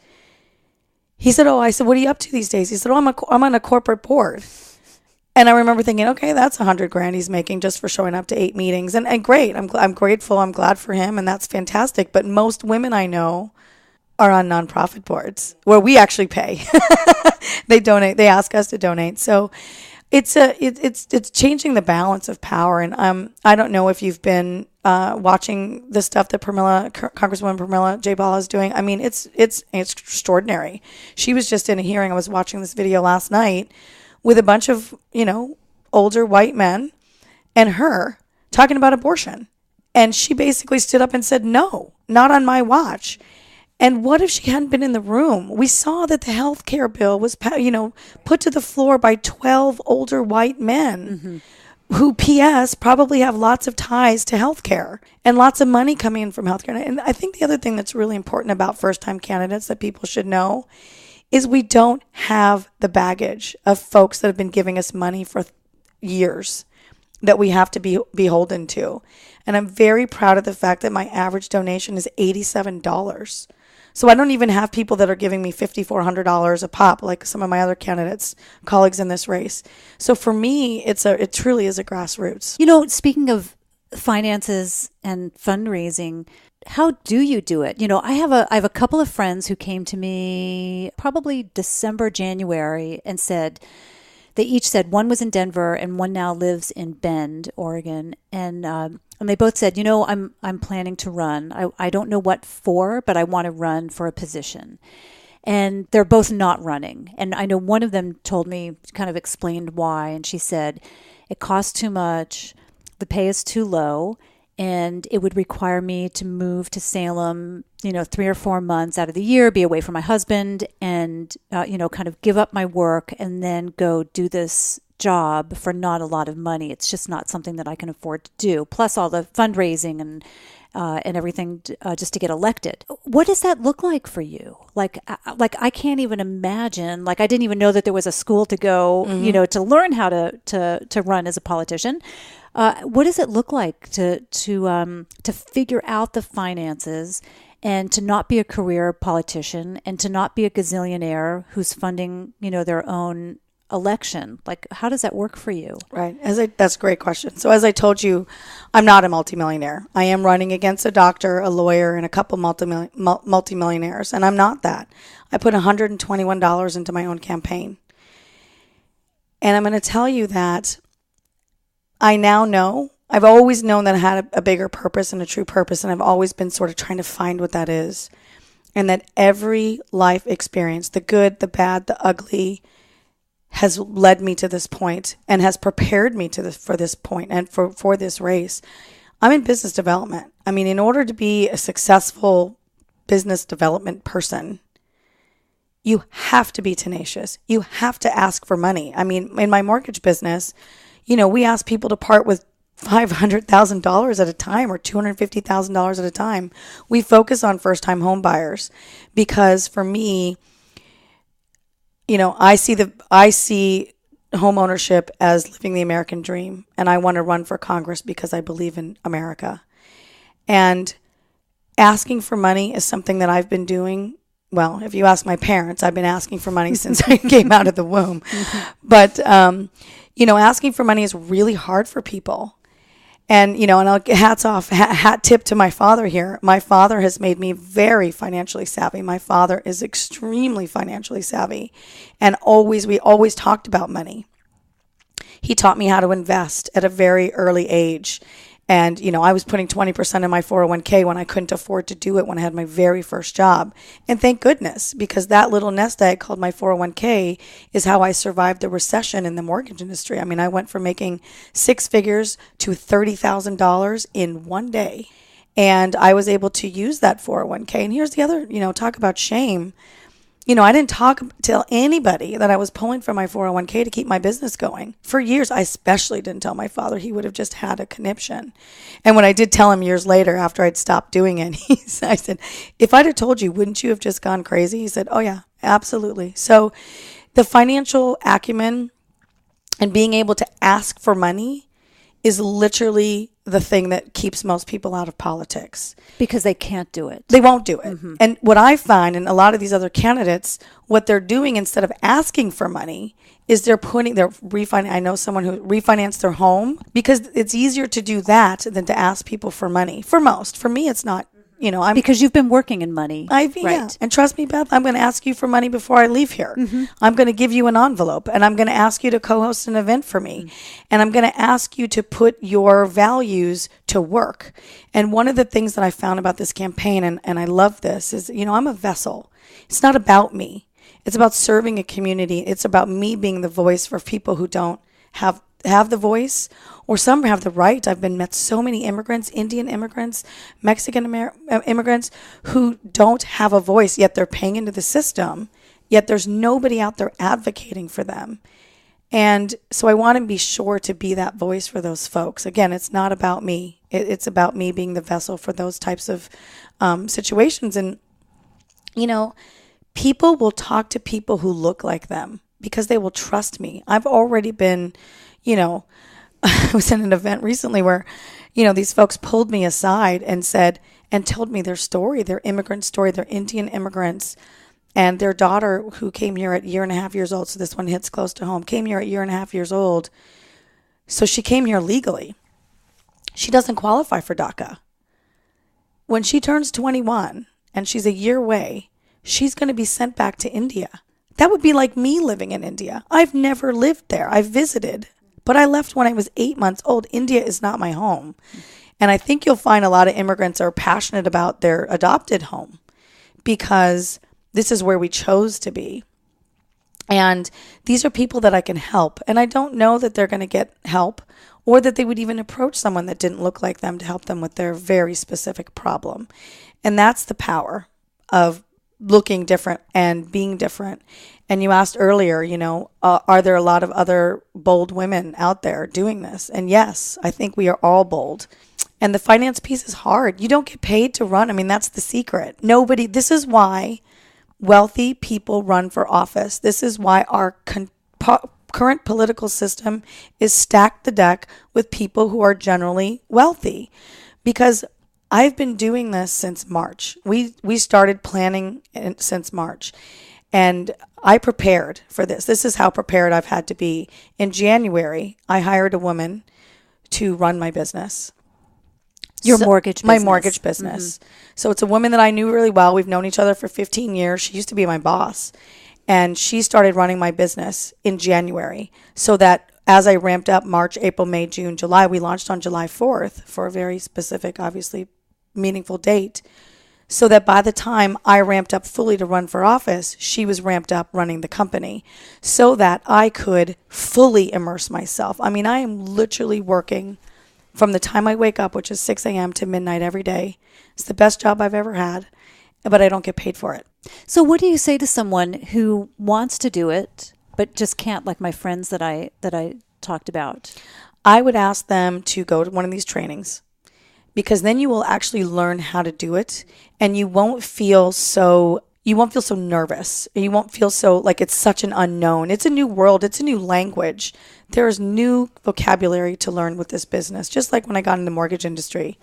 he said, I said, what are you up to these days? He said, I'm on a corporate board. And I remember thinking, okay, that's $100,000 he's making just for showing up to 8 meetings. And great. I'm grateful. I'm glad for him. And that's fantastic. But most women I know are on nonprofit boards where we actually pay. They donate. They ask us to donate. So it's changing the balance of power. And I don't know if you've been watching the stuff that Congresswoman Pramila Jayapal is doing. I mean, it's extraordinary. She was just in a hearing. I was watching this video last night with a bunch of, older white men and her talking about abortion. And she basically stood up and said, no, not on my watch. And what if she hadn't been in the room? We saw that the health care bill was, put to the floor by 12 older white men who, P.S., probably have lots of ties to health care and lots of money coming in from health care. And I think the other thing that's really important about first-time candidates that people should know is we don't have the baggage of folks that have been giving us money for years that we have to be beholden to. And I'm very proud of the fact that my average donation is $87. So I don't even have people that are giving me $5,400 a pop like some of my other colleagues in this race. So for me, it truly is a grassroots. Speaking of finances and fundraising, how do you do it? I have a couple of friends who came to me probably December, January, and they each said one was in Denver and one now lives in Bend, Oregon, and they both said, I'm planning to run. I don't know what for, but I want to run for a position. And they're both not running. And I know one of them told me, kind of explained why, and she said, it costs too much, the pay is too low, and it would require me to move to Salem, 3 or 4 months out of the year, be away from my husband, and, kind of give up my work and then go do this job for not a lot of money. It's just not something that I can afford to do. Plus all the fundraising and everything just to get elected. What does that look like for you? Like I can't even imagine. Like I didn't even know that there was a school to go, to learn how to run as a politician. What does it look like to figure out the finances and to not be a career politician and to not be a gazillionaire who's funding, their own election? Like, how does that work for you? Right. That's a great question. So as I told you, I'm not a multimillionaire. I am running against a doctor, a lawyer, and a couple multimillionaires, and I'm not that. I put $121 into my own campaign. And I'm going to tell you that I now know, I've always known that I had a bigger purpose and a true purpose, and I've always been sort of trying to find what that is. And that every life experience, the good, the bad, the ugly, has led me to this point and has prepared me for this point and for this race. I'm in business development. I mean, in order to be a successful business development person, you have to be tenacious. You have to ask for money. I mean, in my mortgage business, we ask people to part with $500,000 at a time or $250,000 at a time. We focus on first-time home buyers because for me, I see home ownership as living the American dream, and I want to run for Congress because I believe in America. And asking for money is something that I've been doing. Well, if you ask my parents, I've been asking for money since I came out of the womb. But asking for money is really hard for people. And, and I'll hats off, hat tip to my father here. My father has made me very financially savvy. My father is extremely financially savvy. And we always talked about money. He taught me how to invest at a very early age. And, I was putting 20% in my 401k when I couldn't afford to do it when I had my very first job. And thank goodness, because that little nest egg called my 401k is how I survived the recession in the mortgage industry. I mean, I went from making 6 figures to $30,000 in one day. And I was able to use that 401k. And here's the other, talk about shame. I didn't tell anybody that I was pulling from my 401k to keep my business going. For years, I especially didn't tell my father. He would have just had a conniption. And when I did tell him years later, after I'd stopped doing it, I said, if I'd have told you, wouldn't you have just gone crazy? He said, oh yeah, absolutely. So the financial acumen and being able to ask for money is literally the thing that keeps most people out of politics. Because they can't do it. They won't do it. And what I find in a lot of these other candidates, what they're doing instead of asking for money is I know someone who refinanced their home because it's easier to do that than to ask people for money. For most. For me, it's not. Because you've been working in money. Yeah. And trust me, Beth, I'm going to ask you for money before I leave here. I'm going to give you an envelope, and I'm going to ask you to co-host an event for me. And I'm going to ask you to put your values to work. And one of the things that I found about this campaign, and I love this, is, I'm a vessel. It's not about me. It's about serving a community. It's about me being the voice for people who don't have the voice, or some have the right. I've met so many immigrants, Indian immigrants, Mexican immigrants who don't have a voice, yet they're paying into the system, yet there's nobody out there advocating for them. And so I want to be sure to be that voice for those folks. Again, it's not about me. It's about me being the vessel for those types of situations. And, people will talk to people who look like them because they will trust me. I've already been, I was in an event recently where, these folks pulled me aside and told me their story, their immigrant story, their Indian immigrants, and their daughter, who came here at 1.5 years old. So this one hits close to home, came here at 1.5 years old. So she came here legally. She doesn't qualify for DACA. When she turns 21 and she's a year away, she's going to be sent back to India. That would be like me living in India. I've never lived there. I've visited. But I left when I was 8 months old. India is not my home. And I think you'll find a lot of immigrants are passionate about their adopted home because this is where we chose to be. And these are people that I can help. And I don't know that they're going to get help or that they would even approach someone that didn't look like them to help them with their very specific problem. And that's the power of looking different and being different. And you asked earlier, are there a lot of other bold women out there doing this? And yes, I think we are all bold. And the finance piece is hard. You don't get paid to run. I mean, that's the secret. This is why wealthy people run for office. This is why our current political system is stacked the deck with people who are generally wealthy. Because I've been doing this since March. We started planning since March. And I prepared for this. This is how prepared I've had to be. In January, I hired a woman to run my business. My mortgage business. So it's a woman that I knew really well. We've known each other for 15 years. She used to be my boss. And she started running my business in January. So that as I ramped up March, April, May, June, July, we launched on July 4th for a very specific, obviously meaningful date. So that by the time I ramped up fully to run for office, she was ramped up running the company so that I could fully immerse myself. I mean, I am literally working from the time I wake up, which is 6 a.m. to midnight every day. It's the best job I've ever had, but I don't get paid for it. So what do you say to someone who wants to do it, but just can't, like my friends that I talked about? I would ask them to go to one of these trainings, because then you will actually learn how to do it, and you won't feel so nervous. You won't feel so like it's such an unknown. It's a new world. It's a new language. There's new vocabulary to learn with this business. Just like when I got in the mortgage industry,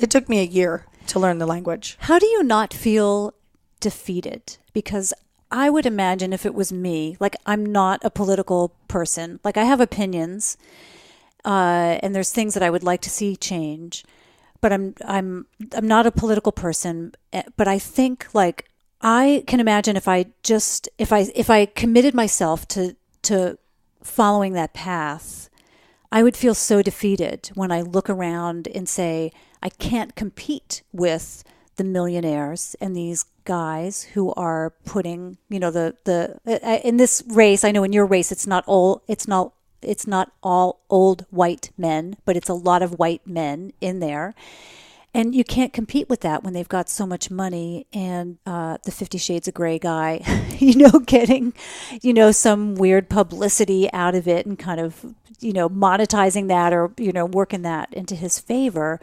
it took me a year to learn the language. How do you not feel defeated? Because I would imagine if it was me, like I'm not a political person, like I have opinions, and there's things that I would like to see change. But I'm not a political person, but I think like I can imagine if I committed myself to following that path, I would feel so defeated when I look around and say I can't compete with the millionaires and these guys who are putting, in this race. I know in your race it's not all old white men, but it's a lot of white men in there. And you can't compete with that when they've got so much money and the 50 Shades of Grey guy, getting, some weird publicity out of it and kind of, monetizing that or, working that into his favor.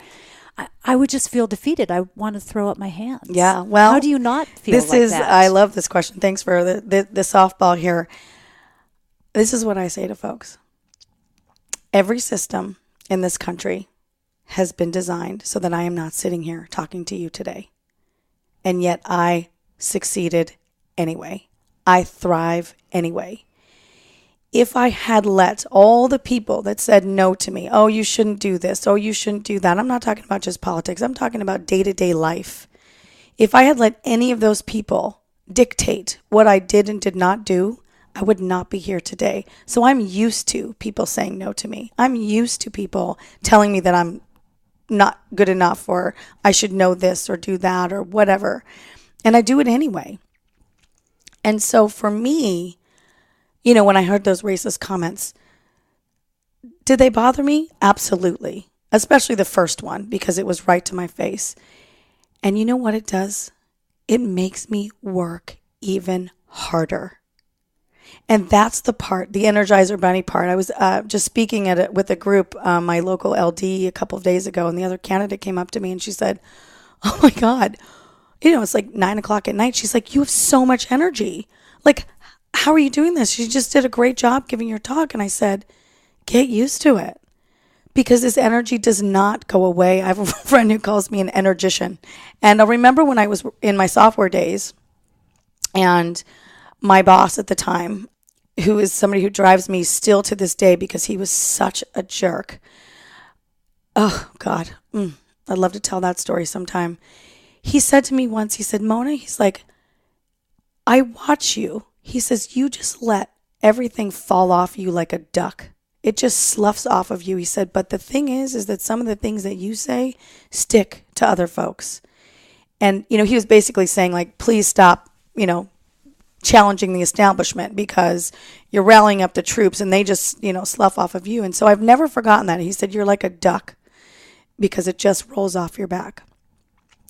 I would just feel defeated. I want to throw up my hands. Yeah, well. How do you not feel that? I love this question. Thanks for the softball here. This is what I say to folks. Every system, in this country has been designed so that I am not sitting here talking to you today. And yet I succeeded anyway. I thrive anyway. If I had let all the people that said no to me, oh, you shouldn't do this, oh, you shouldn't do that. I'm not talking about just politics. I'm talking about day-to-day life. If I had let any of those people dictate what I did and did not do, I would not be here today. So I'm used to people saying no to me. I'm used to people telling me that I'm not good enough, or I should know this or do that or whatever. And I do it anyway. And so for me, when I heard those racist comments, did they bother me? Absolutely. Especially the first one, because it was right to my face. And you know what it does? It makes me work even harder. And that's the part, the Energizer Bunny part. I was just speaking at it with a group, my local LD, a couple of days ago, and the other candidate came up to me and she said, oh my God, it's like 9:00 at night. She's like, you have so much energy. Like, how are you doing this? You just did a great job giving your talk. And I said, get used to it, because this energy does not go away. I have a friend who calls me an energician. And I remember when I was in my software days, and my boss at the time, who is somebody who drives me still to this day because he was such a jerk. Oh, God. I'd love to tell that story sometime. He said to me once, he said, Mona, he's like, I watch you. He says, you just let everything fall off you like a duck. It just sloughs off of you. He said, but the thing is that some of the things that you say stick to other folks. And, he was basically saying, like, please stop, challenging the establishment, because you're rallying up the troops and they just, slough off of you. And so I've never forgotten that. He said, you're like a duck because it just rolls off your back.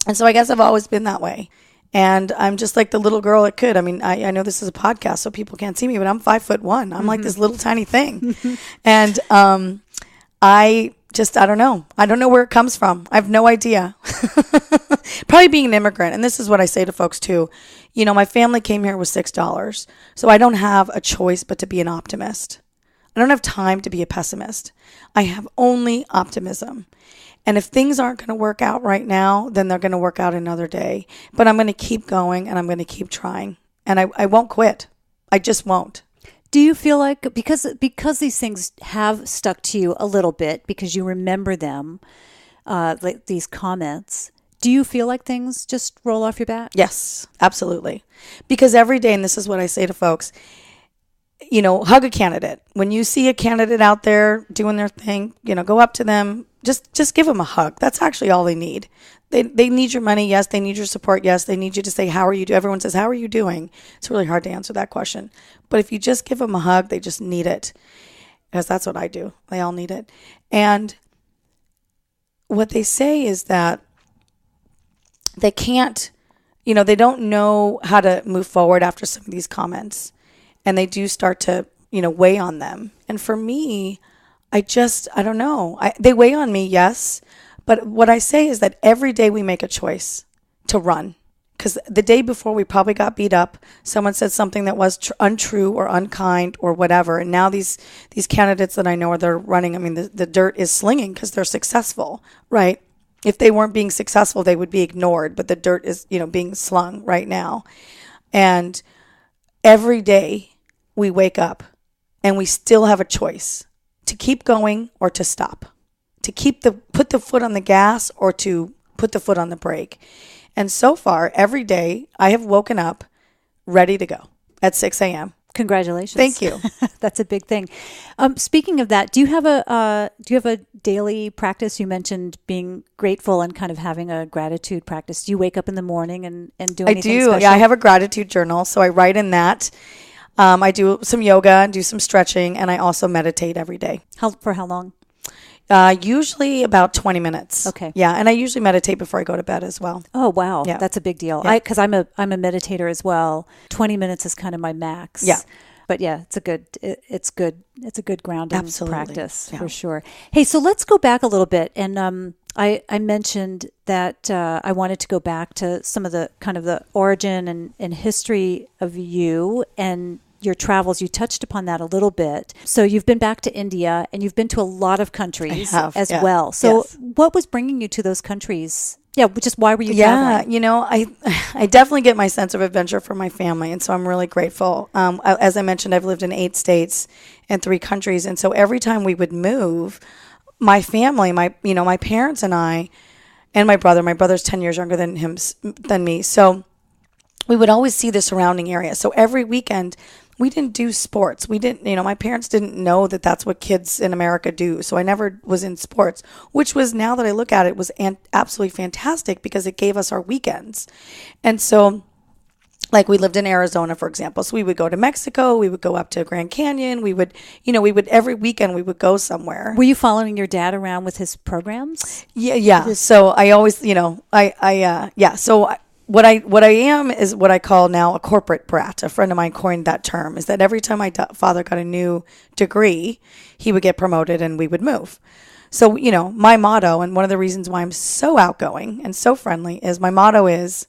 And so I guess I've always been that way. And I'm just like the little girl that could. I mean, I know this is a podcast, so people can't see me, but I'm 5'1". I'm like this little tiny thing. And I don't know. I don't know where it comes from. I have no idea. Probably being an immigrant. And this is what I say to folks too. My family came here with $6. So I don't have a choice but to be an optimist. I don't have time to be a pessimist. I have only optimism. And if things aren't going to work out right now, then they're going to work out another day. But I'm going to keep going, and I'm going to keep trying. And I won't quit. I just won't. Do you feel like, because these things have stuck to you a little bit, because you remember them, like these comments, do you feel like things just roll off your back? Yes, absolutely. Because every day, and this is what I say to folks, hug a candidate. When you see a candidate out there doing their thing, go up to them. Just give them a hug. That's actually all they need. They need your money. Yes. They need your support. Yes. They need you to say, how are you doing? Everyone says, how are you doing? It's really hard to answer that question. But if you just give them a hug, they just need it. Because that's what I do. They all need it. And what they say is that they can't, they don't know how to move forward after some of these comments. And they do start to, weigh on them. And for me, I don't know. They weigh on me, yes. But what I say is that every day we make a choice to run. Because the day before we probably got beat up, someone said something that was untrue or unkind or whatever. And now these candidates that I know they're running, I mean, the dirt is slinging because they're successful, right? If they weren't being successful, they would be ignored. But the dirt is, being slung right now. And every day we wake up and we still have a choice to keep going or to stop, to put the foot on the gas or to put the foot on the brake. And so far, every day I have woken up ready to go at 6 a.m. Congratulations. Thank you. That's a big thing. Speaking of that, do you have a daily practice? You mentioned being grateful and kind of having a gratitude practice. Do you wake up in the morning and do anything special? I do. Yeah, I have a gratitude journal. So I write in that. I do some yoga and do some stretching, and I also meditate every day. For how long? Usually about 20 minutes. Okay. Yeah, and I usually meditate before I go to bed as well. Oh, wow. Yeah. That's a big deal. Yeah. Because I'm a meditator as well. 20 minutes is kind of my max. Yeah. But yeah, it's a good grounding Absolutely. Practice, yeah. For sure. Hey, so let's go back a little bit. And I mentioned that I wanted to go back to some of the kind of the origin and history of you. And your travels. You touched upon that a little bit. So you've been back to India, and you've been to a lot of countries as well. So what was bringing you to those countries? Yeah, just why were you traveling? You know, I definitely get my sense of adventure from my family, and so I'm really grateful. As I mentioned, I've lived in 8 states and 3 countries, and so every time we would move, my family, my parents and I, and my brother's 10 years younger than me, so we would always see the surrounding area. So every weekend, we didn't do sports. We didn't, my parents didn't know that that's what kids in America do. So I never was in sports, which was, now that I look at it, was absolutely fantastic because it gave us our weekends. And so, like, we lived in Arizona, for example. So we would go to Mexico. We would go up to Grand Canyon. We would every weekend we would go somewhere. Were you following your dad around with his programs? Yeah. So I always, So what I am is what I call now a corporate brat. A friend of mine coined that term, is that every time my father got a new degree, he would get promoted and we would move. So, my motto, and one of the reasons why I'm so outgoing and so friendly, is my motto is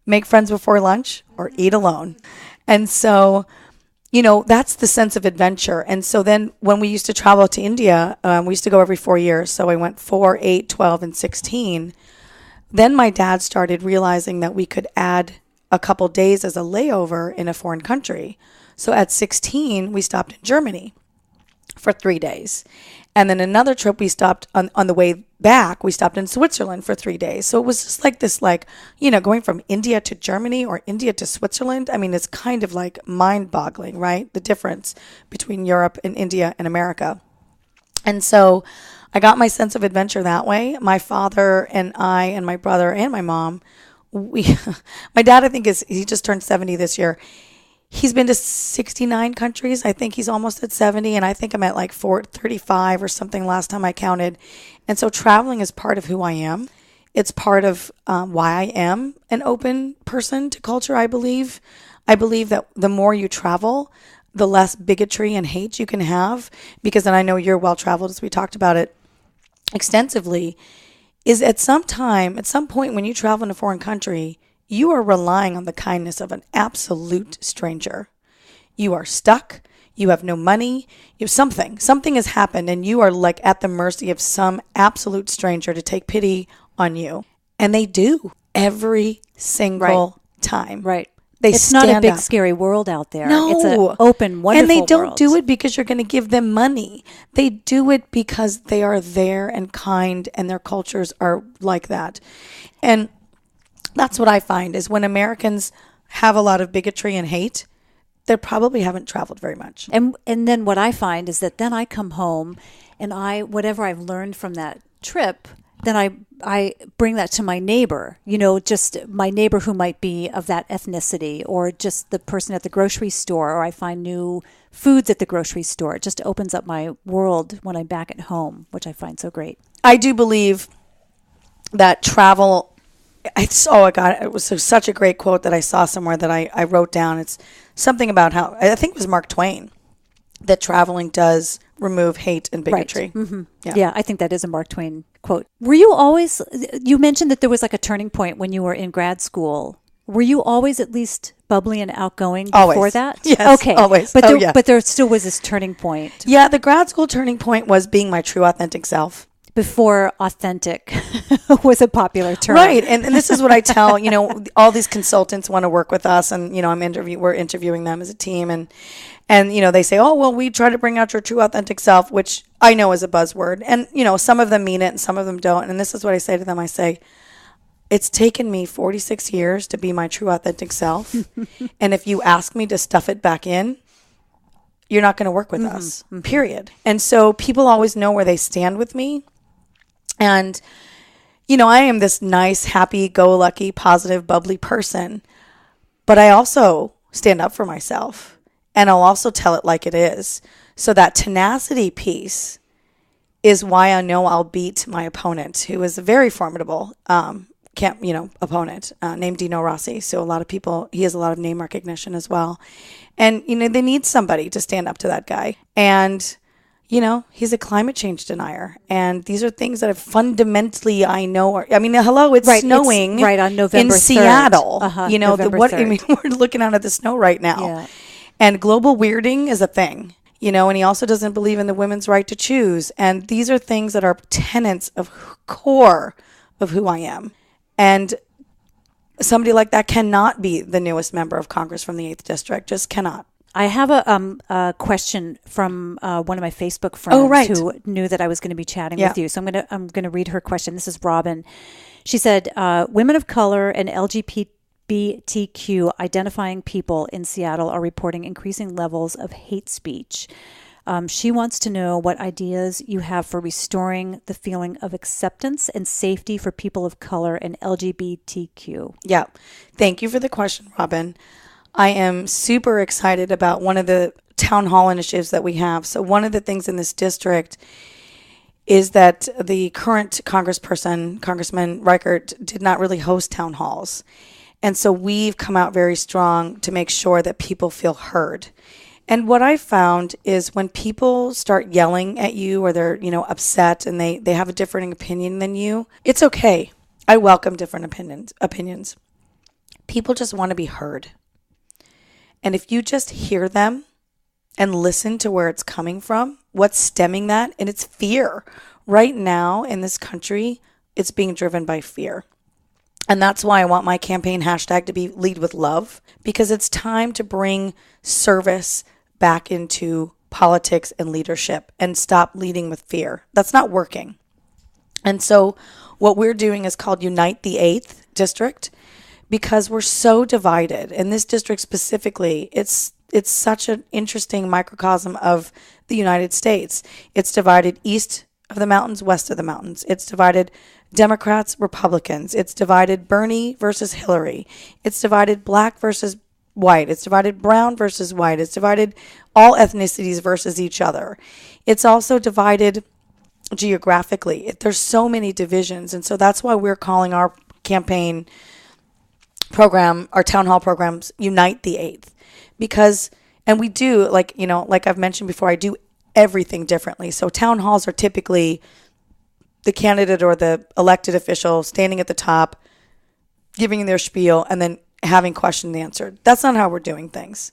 make friends before lunch or eat alone. And so, that's the sense of adventure. And so then when we used to travel to India, we used to go every 4 years. So I went 4, 8, 12, and 16. Then my dad started realizing that we could add a couple days as a layover in a foreign country. So at 16, we stopped in Germany for 3 days. And then another trip we stopped on the way back, we stopped in Switzerland for 3 days. So it was just like this, going from India to Germany or India to Switzerland. I mean, it's kind of like mind-boggling, right? The difference between Europe and India and America. And so I got my sense of adventure that way. My father and I and my brother and my mom, my dad, I think he just turned 70 this year. He's been to 69 countries. I think he's almost at 70, and I think I'm at like 35 or something last time I counted. And so traveling is part of who I am. It's part of why I am an open person to culture, I believe. I believe that the more you travel, the less bigotry and hate you can have, because then I know you're well-traveled, as we talked about it extensively, is at some point when you travel in a foreign country, you are relying on the kindness of an absolute stranger. You are stuck. You have no money. You have something has happened, and you are like at the mercy of some absolute stranger to take pity on you. And they do every single time. Right. It's not a big, scary world out there. No. It's an open, wonderful And they don't world. do it because you're going to give them money. They do it because they are there and kind, and their cultures are like that. And that's what I find is when Americans have a lot of bigotry and hate, they probably haven't traveled very much. And then what I find is that then I come home and whatever I've learned from that trip, then I bring that to my neighbor, just my neighbor who might be of that ethnicity, or just the person at the grocery store, or I find new foods at the grocery store. It just opens up my world when I'm back at home, which I find so great. I do believe that travel, it was such a great quote that I saw somewhere that I wrote down. It's something about how, I think it was Mark Twain, that traveling does remove hate and bigotry. Right. Mm-hmm. Yeah, I think that is a Mark Twain quote. You mentioned that there was like a turning point when you were in grad school. Were you always at least bubbly and outgoing before that? Yes, okay. Always. But there still was this turning point. Yeah, the grad school turning point was being my true authentic self. Before authentic was a popular term. Right. And this is what I tell, all these consultants want to work with us, and, we're interviewing them as a team, and they say, oh, well, we try to bring out your true authentic self, which I know is a buzzword. And, some of them mean it and some of them don't. And this is what I say to them. I say, it's taken me 46 years to be my true authentic self. And if you ask me to stuff it back in, you're not going to work with us, period. And so people always know where they stand with me. And, I am this nice, happy-go-lucky, positive, bubbly person. But I also stand up for myself. And I'll also tell it like it is. So that tenacity piece is why I know I'll beat my opponent, who is a very formidable opponent named Dino Rossi. So a lot of people, he has a lot of name recognition as well. And, they need somebody to stand up to that guy. And, he's a climate change denier. And these are things that are fundamentally, I know, it's snowing on November in 3rd. Seattle. November 3rd. We're looking out at the snow right now. Yeah. And global weirding is a thing, and he also doesn't believe in the women's right to choose. And these are things that are tenets of core of who I am. And somebody like that cannot be the newest member of Congress from the 8th District, just cannot. I have a question from one of my Facebook friends who knew that I was going to be chatting with you. So I'm gonna read her question. This is Robin. She said, women of color and LGBTQ identifying people in Seattle are reporting increasing levels of hate speech. She wants to know what ideas you have for restoring the feeling of acceptance and safety for people of color and LGBTQ. Yeah. Thank you for the question, Robin. I am super excited about one of the town hall initiatives that we have. So one of the things in this district is that the current Congressman Reichert, did not really host town halls. And so we've come out very strong to make sure that people feel heard. And what I found is when people start yelling at you or they're, upset and they have a different opinion than you, it's okay. I welcome different opinions. People just want to be heard. And if you just hear them and listen to where it's coming from, what's stemming that, and it's fear. Right now in this country, it's being driven by fear. And that's why I want my campaign hashtag to be Lead with Love, because it's time to bring service back into politics and leadership and stop leading with fear. That's not working. And so what we're doing is called Unite the 8th District, because we're so divided. In this district specifically, it's such an interesting microcosm of the United States. It's divided east of the mountains, west of the mountains. It's divided Democrats, Republicans. It's divided Bernie versus Hillary. It's divided black versus white. It's divided brown versus white. It's divided all ethnicities versus each other. It's also divided geographically. There's so many divisions. And so that's why we're calling our campaign program, our town hall programs, Unite the 8th. Because, and we do, like I've mentioned before, I do everything differently. So town halls are typically the candidate or the elected official standing at the top, giving their spiel, and then having questions answered. That's not how we're doing things.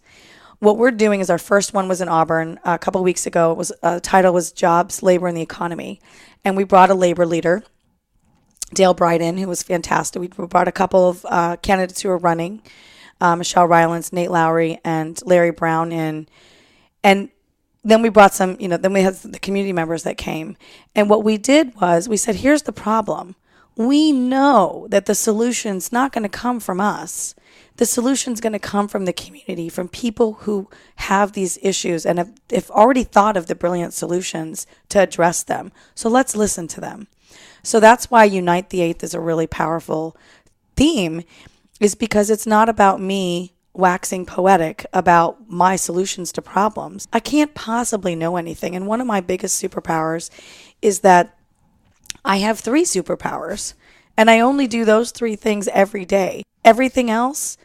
What we're doing is our first one was in Auburn a couple of weeks ago. It was title was Jobs, Labor, and the Economy. And we brought a labor leader, Dale Bryden, who was fantastic. We brought a couple of candidates who are running, Michelle Rylance, Nate Lowry, and Larry Brown in. And then we brought some, then we had the community members that came. And what we did was we said, here's the problem. We know that the solution's not going to come from us. The solution's going to come from the community, from people who have these issues and have already thought of the brilliant solutions to address them. So let's listen to them. So that's why Unite the 8th is a really powerful theme, is because it's not about me waxing poetic about my solutions to problems. I can't possibly know anything. And one of my biggest superpowers is that I have 3 superpowers, and I only do those 3 things every day. Everything else,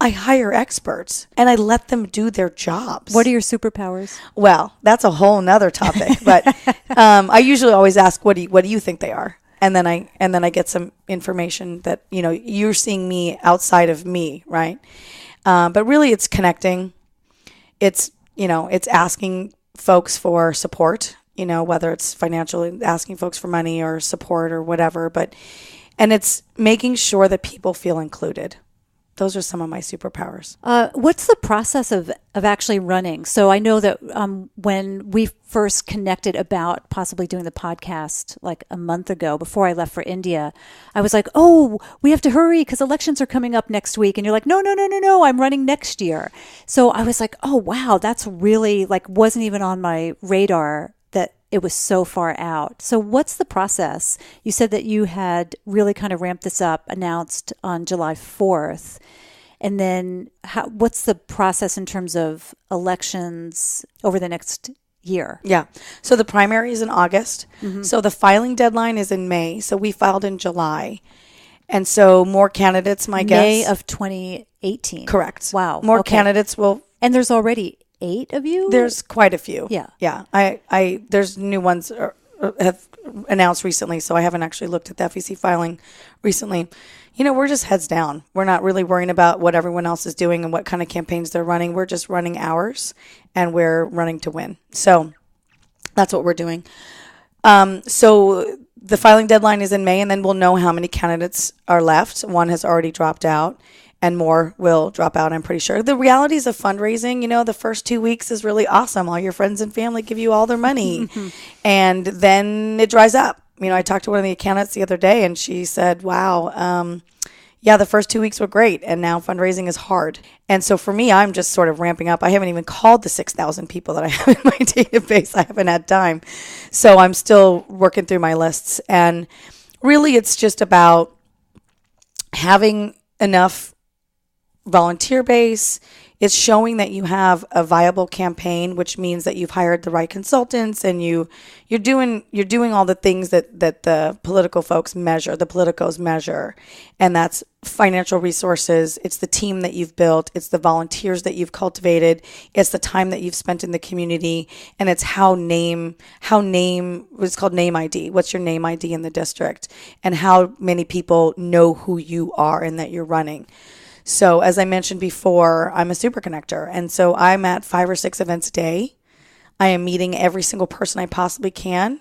I hire experts and I let them do their jobs. What are your superpowers? Well, that's a whole nother topic, but I usually always ask, what do you think they are? And then I get some information that, you're seeing me outside of me, right? But really it's connecting. It's asking folks for support, whether it's financial, asking folks for money or support or whatever, and it's making sure that people feel included. Those are some of my superpowers. What's the process of actually running? So I know that when we first connected about possibly doing the podcast like a month ago, before I left for India, I was like, oh, we have to hurry because elections are coming up next week. And you're like, no, I'm running next year. So I was like, oh, wow, that's really wasn't even on my radar that it was so far out. So what's the process? You said that you had really kind of ramped this up, announced on July 4th. And then what's the process in terms of elections over the next year? Yeah. So the primary is in August. Mm-hmm. So the filing deadline is in May. So we filed in July. And so more candidates, my guess. May of 2018. Correct. Wow. More candidates will. And there's already 8 of you? There's quite a few. Yeah. Yeah. I there's new ones have announced recently, so I haven't actually looked at the FEC filing recently. We're just heads down. We're not really worrying about what everyone else is doing and what kind of campaigns they're running. We're just running ours, and we're running to win. So that's what we're doing. So the filing deadline is in May, and then we'll know how many candidates are left. One has already dropped out, and more will drop out, I'm pretty sure. The realities of fundraising, the first 2 weeks is really awesome. All your friends and family give you all their money, and then it dries up. I talked to one of the accountants the other day, and she said, wow, yeah, the first 2 weeks were great, and now fundraising is hard. And so for me, I'm just sort of ramping up. I haven't even called the 6,000 people that I have in my database. I haven't had time. So I'm still working through my lists. And really, it's just about having enough volunteer base. It's showing that you have a viable campaign, which means that you've hired the right consultants and you're doing all the things that the political folks measure, the politicos measure. And that's financial resources. It's the team that you've built. It's the volunteers that you've cultivated. It's the time that you've spent in the community. And it's what's called name ID. What's your name ID in the district? And how many people know who you are and that you're running. So as I mentioned before, I'm a super connector. And so I'm at 5 or 6 events a day. I am meeting every single person I possibly can.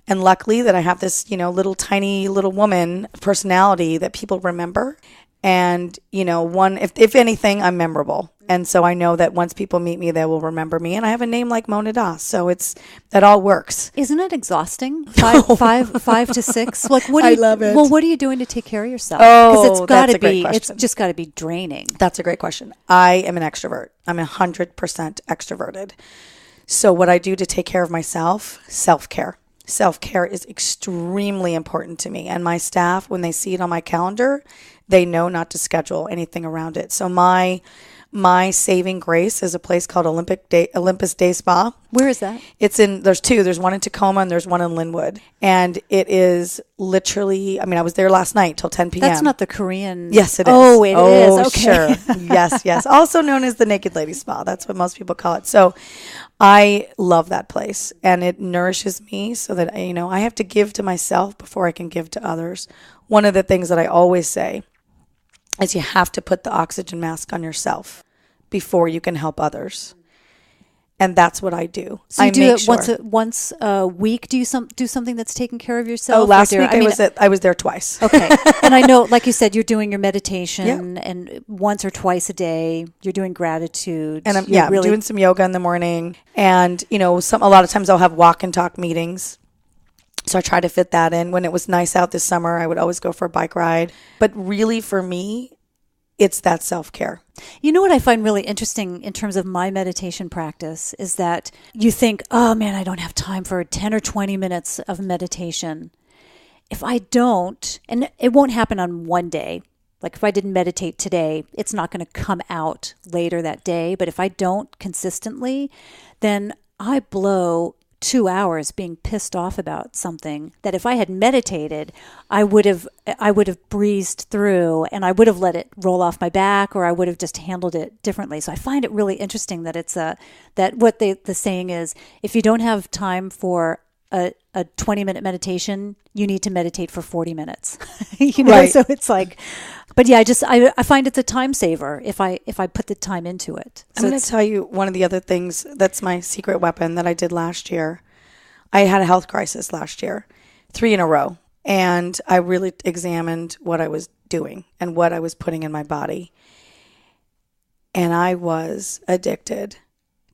And luckily that I have this, little tiny little woman personality that people remember. And, if anything, I'm memorable. And so I know that once people meet me, they will remember me. And I have a name like Mona Das. So that all works. Isn't it exhausting? 5 to 6? Like, I love it. Well, what are you doing to take care of yourself? Oh, that's a great question. It's just got to be draining. That's a great question. I am an extrovert. I'm 100% extroverted. So what I do to take care of myself, self-care. Self-care is extremely important to me. And my staff, when they see it on my calendar, they know not to schedule anything around it. So my saving grace is a place called Olympus Day Spa. Where is that? There's two. There's one in Tacoma and there's one in Linwood. And it is literally, I was there last night till 10 p.m. That's not the Korean. Yes, it is. Oh, it is. Okay. Sure. Yes. Also known as the Naked Lady Spa. That's what most people call it. So I love that place and it nourishes me so that, I have to give to myself before I can give to others. One of the things that I always say is you have to put the oxygen mask on yourself before you can help others. And that's what I do. So you do it once a week? Do you do something that's taking care of yourself? Oh, last week I was there twice. Okay. And I know, like you said, you're doing your meditation and once or twice a day, you're doing gratitude. And I'm doing some yoga in the morning. And, a lot of times I'll have walk and talk meetings. So I try to fit that in. When it was nice out this summer, I would always go for a bike ride. But really for me, it's that self-care. You know what I find really interesting in terms of my meditation practice is that you think, oh man, I don't have time for 10 or 20 minutes of meditation. If I don't, and it won't happen on one day, like if I didn't meditate today, it's not going to come out later that day. But if I don't consistently, then I blow 2 hours being pissed off about something that if I had meditated, I would have breezed through and I would have let it roll off my back or I would have just handled it differently. So I find it really interesting that that what the saying is, if you don't have time for a 20-minute meditation, you need to meditate for 40 minutes. Right. So it's like, but yeah, I find it's a time saver if I put the time into it. So I'm going to tell you one of the other things that's my secret weapon that I did last year. I had a health crisis last year, 3 in a row, and I really examined what I was doing and what I was putting in my body. And I was addicted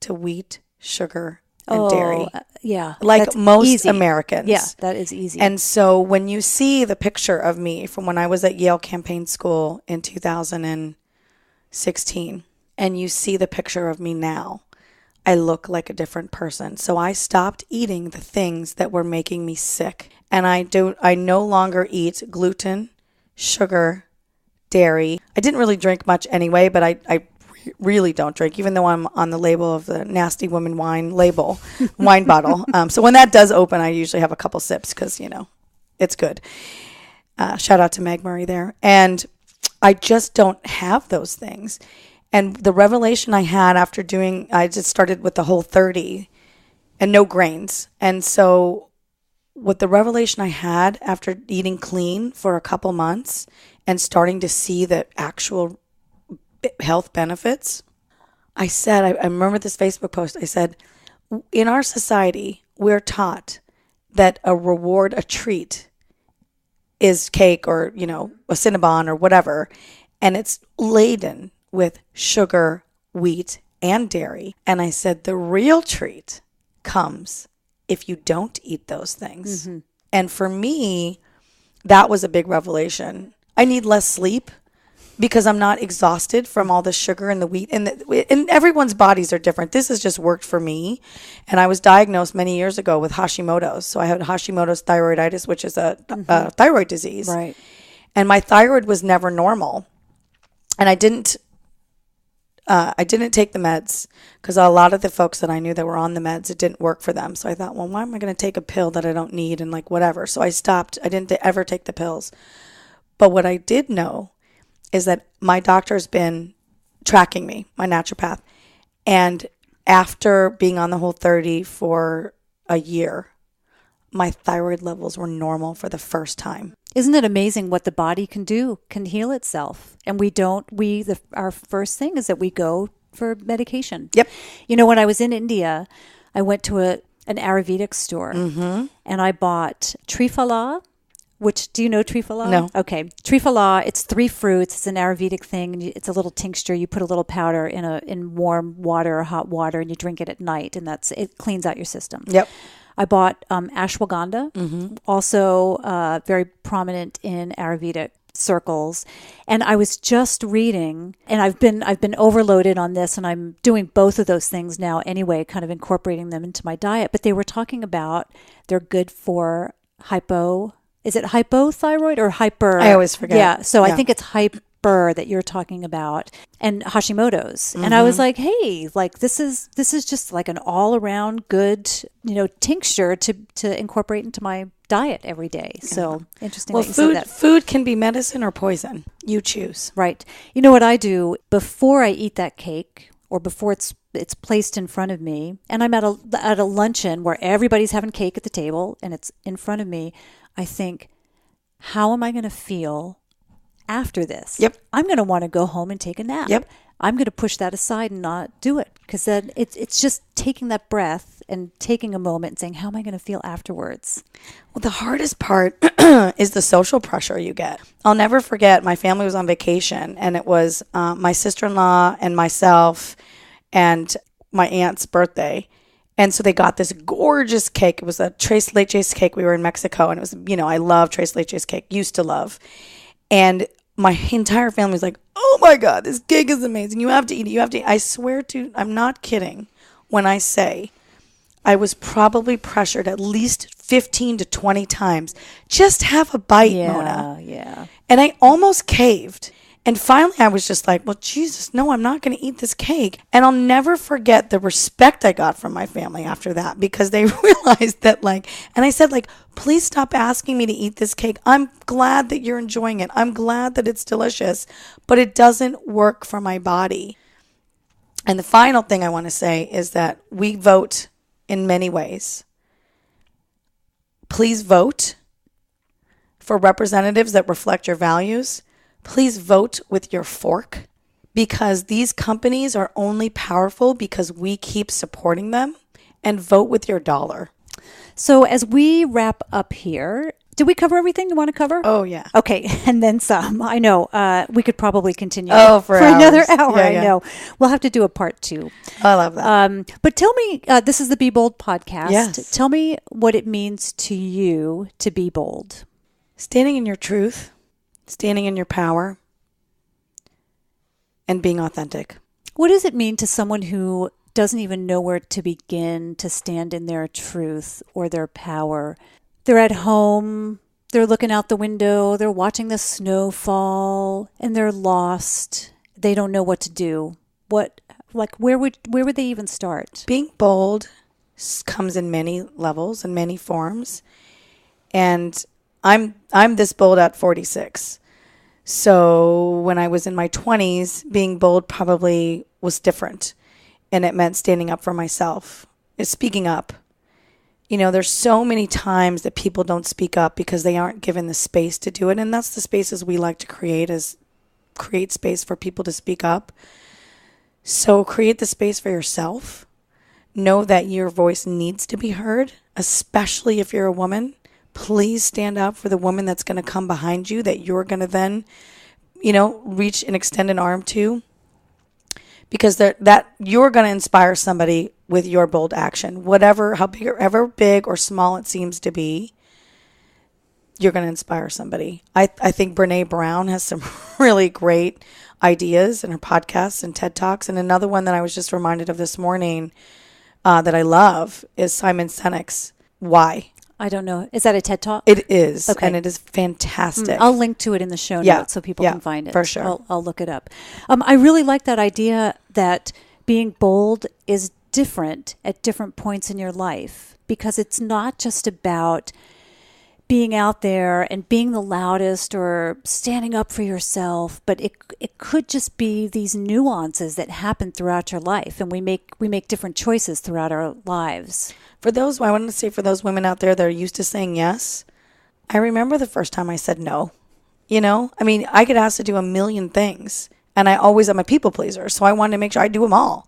to wheat, sugar, and dairy. Yeah. Like most Americans. Yeah, that is easy. And so when you see the picture of me from when I was at Yale Campaign School in 2016, and you see the picture of me now, I look like a different person. So I stopped eating the things that were making me sick. And I no longer eat gluten, sugar, dairy. I didn't really drink much anyway, but I really don't drink, even though I'm on the label of the Nasty Woman wine bottle. So when that does open, I usually have a couple sips because, it's good. Shout out to Meg Murray there. And I just don't have those things. And the revelation I had after I just started with the Whole 30 and no grains. And so what the revelation I had after eating clean for a couple months and starting to see the actual health benefits, I said, I remember this Facebook post, I said, in our society, we're taught that a reward, a treat is cake or, you know, a Cinnabon or whatever. And it's laden with sugar, wheat, and dairy. And I said, the real treat comes if you don't eat those things. Mm-hmm. And for me, that was a big revelation. I need less sleep because I'm not exhausted from all the sugar and the wheat. And everyone's bodies are different. This has just worked for me. And I was diagnosed many years ago with Hashimoto's. So I had Hashimoto's thyroiditis, which is a thyroid disease. Right. And my thyroid was never normal. And I didn't take the meds because a lot of the folks that I knew that were on the meds, it didn't work for them. So I thought, well, why am I going to take a pill that I don't need and like whatever? So I stopped. I didn't ever take the pills. But what I did know is that my doctor's been tracking me, my naturopath. And after being on the Whole30 for a year, my thyroid levels were normal for the first time. Isn't it amazing what the body can do, can heal itself? And our first thing is that we go for medication. Yep. You know, when I was in India, I went to an Ayurvedic store and I bought Triphala, which, do you know Triphala? No. Okay. Triphala, it's 3 fruits. It's an Ayurvedic thing. And it's a little tincture. You put a little powder in warm water or hot water and you drink it at night and it cleans out your system. Yep. I bought ashwagandha, also very prominent in Ayurvedic circles. And I was just reading, and I've been overloaded on this, and I'm doing both of those things now anyway, kind of incorporating them into my diet. But they were talking about they're good for is it hypothyroid or hyper? I always forget. Yeah, so I think it's hyper that you're talking about, and Hashimoto's. And I was like, hey, like this is just like an all around good, you know, tincture to incorporate into my diet every day. So interesting. Well, that you said that. food can be medicine or poison. You choose. Right. You know what I do before I eat that cake or before it's placed in front of me, and I'm at a luncheon where everybody's having cake at the table and it's in front of me, I think, how am I going to feel after this? Yep. I'm going to want to go home and take a nap. Yep. I'm going to push that aside and not do it, because then it's just taking that breath and taking a moment and saying, how am I going to feel afterwards? Well, the hardest part is the social pressure you get. I'll never forget, my family was on vacation, and it was my sister-in-law and myself and my aunt's birthday. And so they got this gorgeous cake. It was a tres leches cake. We were in Mexico, and it was, you know, I love tres leches cake, used to love. And my entire family was like, oh my God, this cake is amazing. You have to eat it. You have to eat it. I swear to, I'm not kidding when I say I was probably pressured at least 15 to 20 times. Just have a bite, Mona. Yeah. And I almost caved. And finally I was just like, well, Jesus, no, I'm not going to eat this cake. And I'll never forget the respect I got from my family after that, because they realized that, like, and I said, like, please stop asking me to eat this cake. I'm glad that you're enjoying it. I'm glad that it's delicious, but it doesn't work for my body. And the final thing I want to say is that we vote in many ways. Please vote for representatives that reflect your values. Please vote with your fork, because these companies are only powerful because we keep supporting them, and vote with your dollar. So as we wrap up here, did we cover everything you want to cover? Oh, yeah. Okay. And then some. I know. We could probably continue for another hour. Yeah, I know. We'll have to do a part 2. I love that. But tell me, this is the Be Bold podcast. Yes. Tell me what it means to you to be bold. Standing in your truth, standing in your power, and being authentic. What does it mean to someone who doesn't even know where to begin to stand in their truth or their power? They're at home, they're looking out the window, they're watching the snow fall, and they're lost. They don't know what to do. Where would they even start? Being bold comes in many levels and many forms. And I'm this bold at 46. So when I was in my 20s, being bold probably was different. And it meant standing up for myself, speaking up. There's so many times that people don't speak up because they aren't given the space to do it. And that's the spaces we like to create space for people to speak up. So create the space for yourself. Know that your voice needs to be heard, especially if you're a woman. Please stand up for the woman that's going to come behind you, that you're going to then, reach and extend an arm to. Because that you're going to inspire somebody with your bold action. However big or small it seems to be, you're going to inspire somebody. I think Brene Brown has some really great ideas in her podcasts and TED Talks. And another one that I was just reminded of this morning that I love is Simon Sinek's Why. I don't know. Is that a TED Talk? It is. Okay. And it is fantastic. I'll link to it in the show notes so people can find it. For sure. I'll look it up. I really like that idea that being bold is different at different points in your life, because it's not just about being out there and being the loudest or standing up for yourself, but it could just be these nuances that happen throughout your life, and we make different choices throughout our lives. I wanted to say for those women out there that are used to saying yes, I remember the first time I said no. I get asked to do a million things, and I'm a people pleaser, so I wanted to make sure I do them all.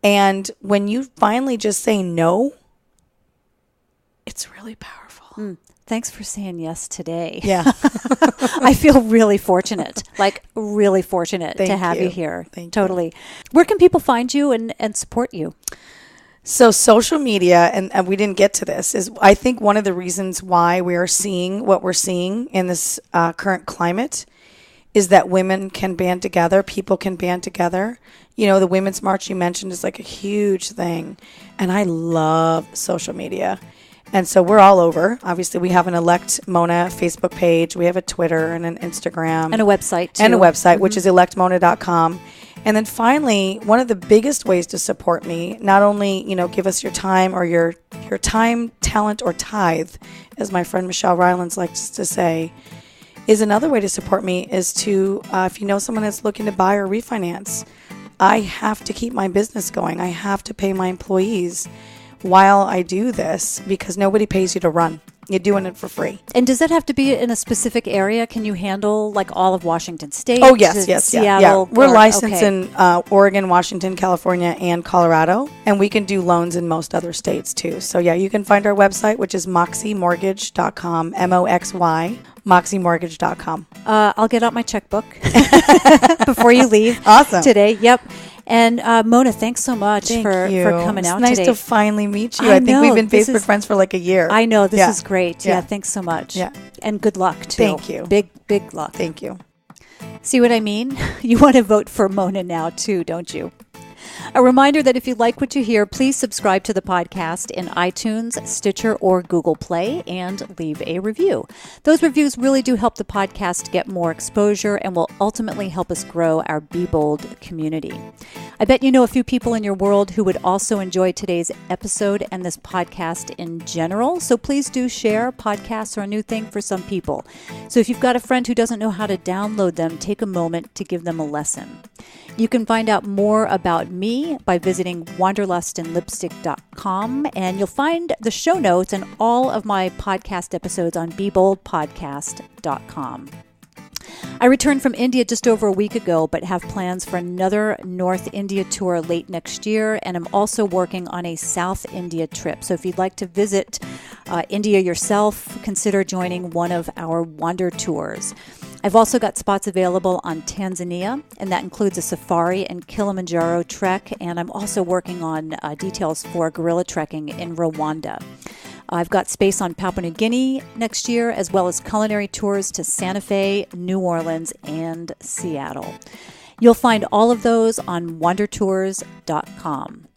And when you finally just say no, it's really powerful. Thanks for saying yes today. Yeah. I feel really fortunate, to have you here. Totally. Where can people find you and support you? So social media, and we didn't get to this, is I think one of the reasons why we are seeing what we're seeing in this current climate is that women can band together, people can band together. The Women's March you mentioned is like a huge thing, and I love social media. And so we're all over. Obviously, we have an Elect Mona Facebook page. We have a Twitter and an Instagram. And a website, too. Which is electmona.com. And then finally, one of the biggest ways to support me, not only, give us your time or your time, talent, or tithe, as my friend Michelle Rylands likes to say, is another way to support me is to, if you know someone that's looking to buy or refinance, I have to keep my business going. I have to pay my employees while I do this, because nobody pays you to run. You're doing it for free. And does that have to be in a specific area? Can you handle like all of Washington State? Oh, yes. Seattle? We're licensed in Oregon, Washington, California, and Colorado. And we can do loans in most other states too. So you can find our website, which is moxymortgage.com, MOXY, moxymortgage.com. I'll get out my checkbook before you leave. Awesome. Today. Yep. And Mona, thanks so much for coming out today. It's nice to finally meet you. I think we've been Facebook friends for like a year. I know. This is great. Yeah, thanks so much. Yeah. And good luck, too. Thank you. Big luck. Thank you. See what I mean? You want to vote for Mona now, too, don't you? A reminder that if you like what you hear, please subscribe to the podcast in iTunes, Stitcher, or Google Play, and leave a review. Those reviews really do help the podcast get more exposure and will ultimately help us grow our Be Bold community. I bet you know a few people in your world who would also enjoy today's episode and this podcast in general, so please do share. Podcasts are a new thing for some people. So if you've got a friend who doesn't know how to download them, take a moment to give them a lesson. You can find out more about me by visiting wanderlustandlipstick.com, and you'll find the show notes and all of my podcast episodes on beboldpodcast.com. I returned from India just over a week ago, but have plans for another North India tour late next year, and I'm also working on a South India trip. So if you'd like to visit India yourself, consider joining one of our Wander tours. I've also got spots available on Tanzania, and that includes a safari and Kilimanjaro trek, and I'm also working on details for gorilla trekking in Rwanda. I've got space on Papua New Guinea next year, as well as culinary tours to Santa Fe, New Orleans, and Seattle. You'll find all of those on wandertours.com.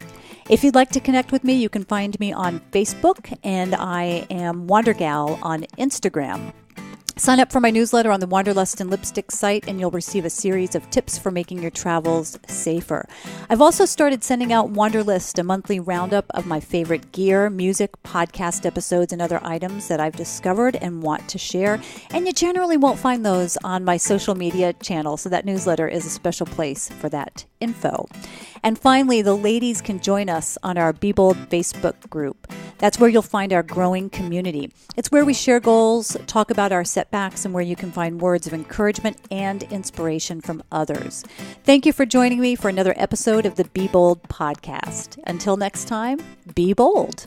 If you'd like to connect with me, you can find me on Facebook, and I am Wandergal on Instagram. Sign up for my newsletter on the Wanderlust and Lipstick site, and you'll receive a series of tips for making your travels safer. I've also started sending out Wanderlist, a monthly roundup of my favorite gear, music, podcast episodes, and other items that I've discovered and want to share. And you generally won't find those on my social media channel, so that newsletter is a special place for that info. And finally, the ladies can join us on our Be Bold Facebook group. That's where you'll find our growing community. It's where we share goals, talk about our setbacks, and where you can find words of encouragement and inspiration from others. Thank you for joining me for another episode of the Be Bold podcast. Until next time, be bold.